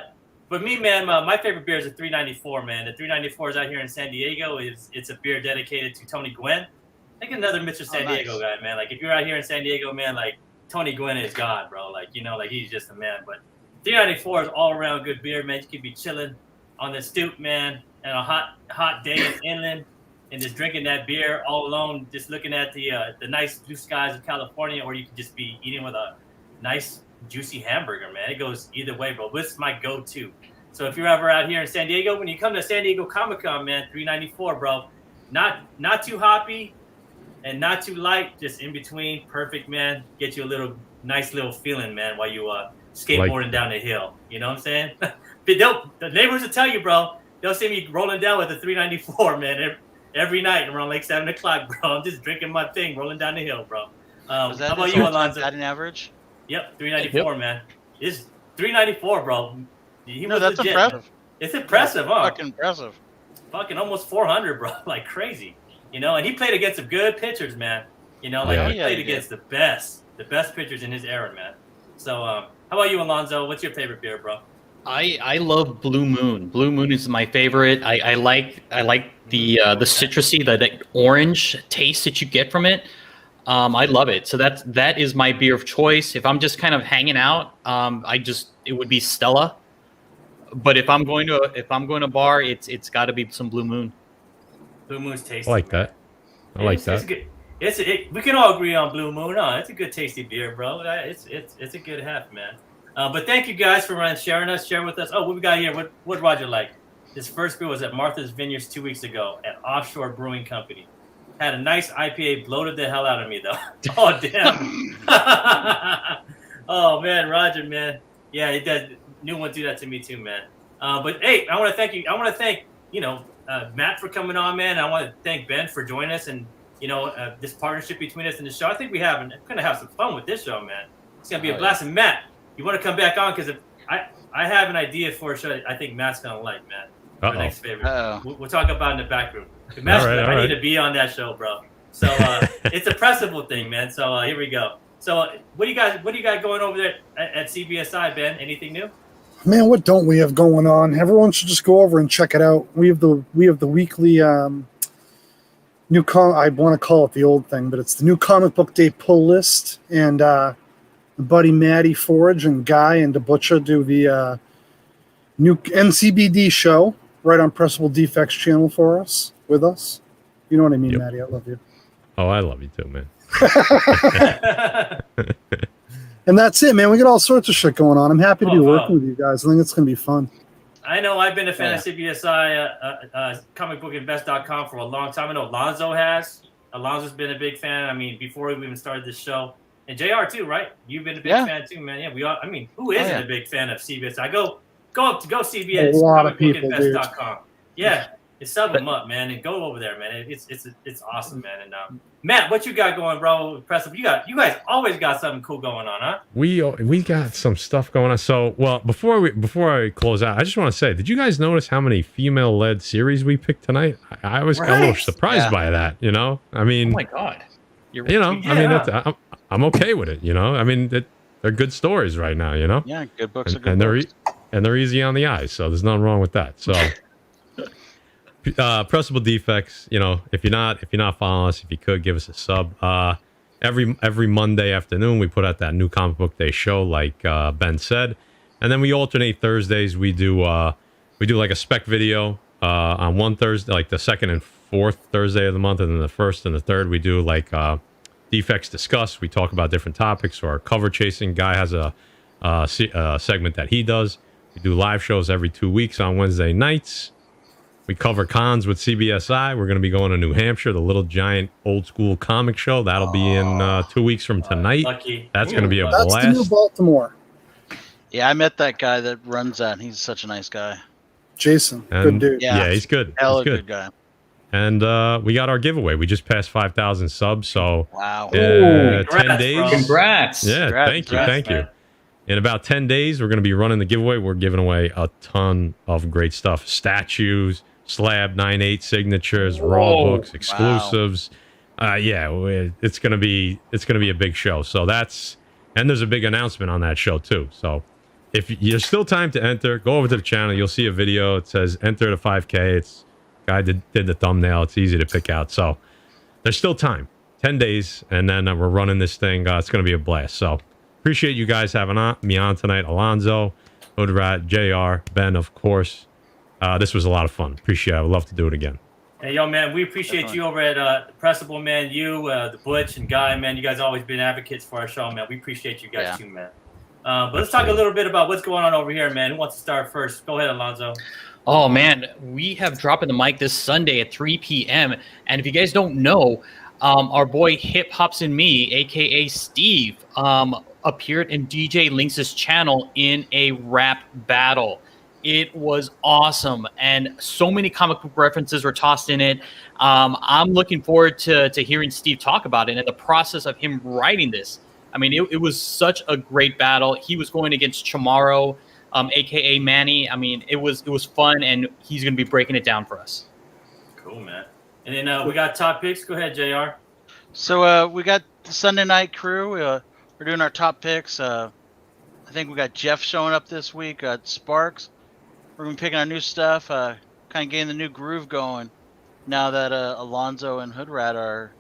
But me, man, my favorite beer is a 394, man. The 394 is out here in San Diego. It's a beer dedicated to Tony Gwynn. Like another Mr. San Diego guy, man. Like if you're out here in San Diego, man, like Tony Gwynn is God, bro. Like, you know, like he's just a man. But 394 is all around good beer, man. You could be chilling on the stoop, man, and a hot day in inland and just drinking that beer all alone, just looking at the nice blue skies of California, or you could just be eating with a nice juicy hamburger, man. It goes either way, bro. This is my go-to. So if you're ever out here in San Diego, when you come to San Diego Comic-Con, man, 394, bro. Not too hoppy and not too light, just in between. Perfect, man. Get you a nice little feeling, man, while you skateboarding down the hill. You know what I'm saying? The neighbors will tell you, bro. They'll see me rolling down with a 394, man, every night around like 7 o'clock, bro. I'm just drinking my thing, rolling down the hill, bro. How about you, Alonzo? Batting average? Yep, 394, man. It's 394, bro. That's legit. impressive. It's impressive, huh? Fucking impressive. Fucking almost 400, bro. Like crazy. You know, and he played against some good pitchers, man. You know, like he played against the best pitchers in his era, man. So, how about you, Alonzo? What's your favorite beer, bro? I love Blue Moon. Blue Moon is my favorite. I like the citrusy, the orange taste that you get from it. I love it. So that is my beer of choice. If I'm just kind of hanging out, it would be Stella. But if I'm going to a bar, it's got to be some Blue Moon. Blue Moon's tasty. I like that. It's good. We can all agree on Blue Moon. Huh? It's a good, tasty beer, bro. It's a good half, man. But thank you guys for sharing with us. Oh, what we got here? What Roger like? His first beer was at Martha's Vineyards 2 weeks ago at Offshore Brewing Company. Had a nice IPA, bloated the hell out of me though. Oh damn. Oh man, Roger, man. Yeah, he does. New one do that to me too, man. But hey, I want to thank you. I want to thank Matt for coming on, man. I want to thank Ben for joining us and this partnership between us and the show. I think we're gonna have some fun with this show, man. It's gonna be a blast. And Matt, you want to come back on because I have an idea for a show that I think Matt's gonna like, man. My next favorite. We'll talk about it in the back room. Matt's I need to be on that show, bro. So it's a pressable thing, man. So here we go. So what do you guys going over there at CBSI, Ben? Anything new? Man, what don't we have going on? Everyone should just go over and check it out. We have the weekly new I want to call it the old thing, but it's the new comic book day pull list. And buddy Maddie Forge and Guy and DeButcha do the new NCBD show right on Pressable Defects channel for us with us. You know what I mean, Yep. Maddie? I love you. Oh, I love you too, man. And that's it, man. We got all sorts of shit going on. I'm happy to be working with you guys. I think it's going to be fun. I know I've been a fan of CBSI, comicbookinvest.com for a long time. I know Alonzo has. Alonzo's been a big fan. I mean, before we even started this show. And JR too, right? You've been a big fan too, man. Yeah, we all. I mean, who isn't a big fan of CBSI? Go CBS. A lot of people, dude. Yeah, sub them up, man, and go over there, man. It's awesome, man. And Matt, what you got going, bro? Impressive. You guys always got something cool going on, huh? We got some stuff going on. So, well, before I close out, I just want to say, did you guys notice how many female-led series we picked tonight? I was a little surprised by that. You know, I mean, oh my god, I mean, I'm okay with it. You know, I mean, they're good stories right now. You know, yeah, good books are good books. They're easy on the eyes, so there's nothing wrong with that. So. Pressable Defects, you know, if you're not following us, if you could give us a sub. Every Monday afternoon we put out that new comic book day show, like Ben said, and then we alternate Thursdays. We do like a spec video on one Thursday, like the second and fourth Thursday of the month, and then the first and the third we do like Defects Discuss. We talk about different topics. Or our cover chasing guy has a segment that he does. We do live shows every 2 weeks on Wednesday nights. We cover cons with CBSI. We're going to be going to New Hampshire, the Little Giant Old School Comic Show. That'll be in 2 weeks from tonight. Lucky. That's going to be a blast. That's the new Baltimore. Yeah, I met that guy that runs that. He's such a nice guy. Jason, and, good dude. Yeah, he's good. Hell, he's good guy. And we got our giveaway. We just passed 5,000 subs. So wow. 10 days. Bro. Congrats. Yeah, Congrats, thank you. In about 10 days, we're going to be running the giveaway. We're giving away a ton of great stuff. Statues. Slab 9/8 signatures, raw books, exclusives. It's gonna be a big show. So and there's a big announcement on that show too. So if you're still time to enter, go over to the channel. You'll see a video. It says enter the 5K. It's guy did the thumbnail. It's easy to pick out. So there's still time. 10 days, and then we're running this thing. It's gonna be a blast. So appreciate you guys having me on tonight. Alonzo, Hoodrat, JR, Ben, of course. This was a lot of fun. Appreciate it. I would love to do it again. Hey, yo, man, we appreciate you over at Pressable, man. You, the Butch and Guy, man, you guys always been advocates for our show, man. We appreciate you guys too, man. But let's talk a little bit about what's going on over here, man. Who wants to start first? Go ahead, Alonzo. Oh, man, we have Dropping the Mic this Sunday at 3 p.m. And if you guys don't know, our boy Hip Hops and Me, a.k.a. Steve, appeared in DJ Lynx's channel in a rap battle. It was awesome, and so many comic book references were tossed in it. I'm looking forward to hearing Steve talk about it and the process of him writing this. I mean, it was such a great battle. He was going against Chamorro, a.k.a. Manny. I mean, it was fun, and he's going to be breaking it down for us. Cool, man. And then we got top picks. Go ahead, JR. So we got the Sunday night crew. We're doing our top picks. I think we got Jeff showing up this week. Sparks. We're going to be picking our new stuff, kind of getting the new groove going now that Alonzo and Hoodrat are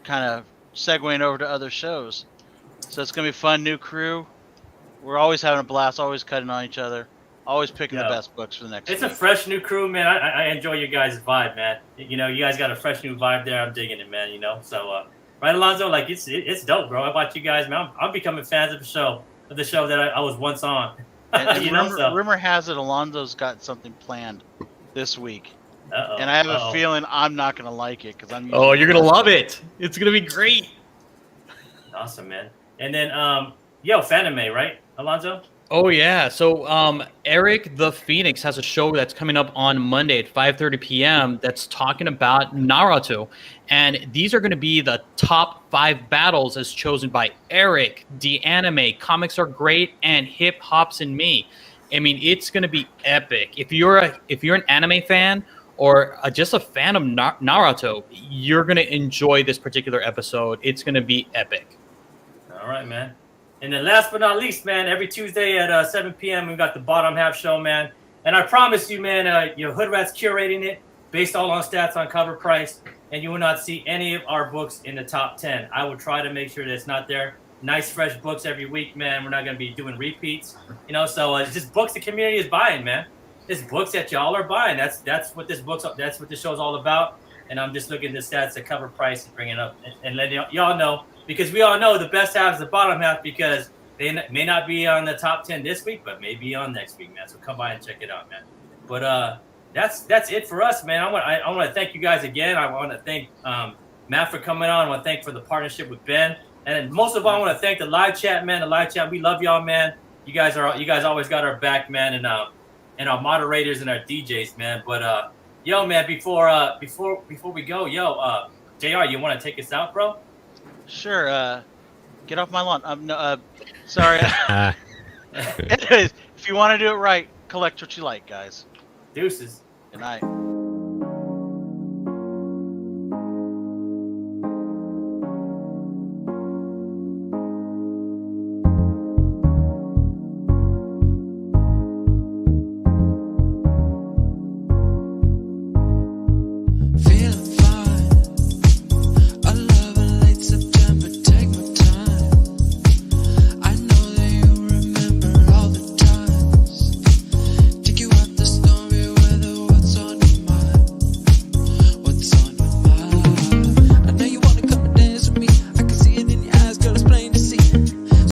kind of segueing over to other shows. So it's going to be fun, new crew. We're always having a blast, always cutting on each other, always picking the best books for the next It's week. a fresh new crew, man. I enjoy your guys' vibe, man. You know, you guys got a fresh new vibe there. I'm digging it, man, you know. So, right, Alonzo, like, it's dope, bro. I watch you guys, man. I'm becoming fans of the show that I was once on. And You rumor has it Alonzo's got something planned this week. Uh-oh. And I have a feeling I'm not going to like it because I'm. Oh, you're going to love it. It's going to be great. Awesome, man. And then, Fanime, right, Alonzo? Oh, yeah. So Eric the Phoenix has a show that's coming up on Monday at 5:30 p.m. that's talking about Naruto. And these are going to be the top 5 battles as chosen by Eric, The Anime, Comics Are Great, and Hip Hops and Me. I mean, it's going to be epic. If you're an anime fan or just a fan of Naruto, you're going to enjoy this particular episode. It's going to be epic. All right, man. And then last but not least, man, every Tuesday at 7 p.m., we got the Bottom Half Show, man. And I promise you, man, Hoodrat's curating it based all on stats on cover price, and you will not see any of our books in the top 10. I will try to make sure that it's not there. Nice, fresh books every week, man. We're not going to be doing repeats, so it's just books the community is buying, man. It's books that y'all are buying. That's what this show's all about. and I'm just looking at the stats to cover price and bring it up and let y'all know, because we all know the best half is the bottom half, because they may not be on the top 10 this week, but maybe on next week, man. So come by and check it out, man. But that's it for us, man. I want to thank you guys again. I want to thank Matt for coming on. I want to thank for the partnership with Ben, and most of all, I want to thank the live chat, man. The live chat, we love y'all, man. You guys always got our back, man, and our moderators and our DJs, man. But yo, man, before we go, JR, you want to take us out, bro? Sure. Get off my lawn. Sorry. Anyways, if you want to do it right, collect what you like, guys. Deuces. Good night.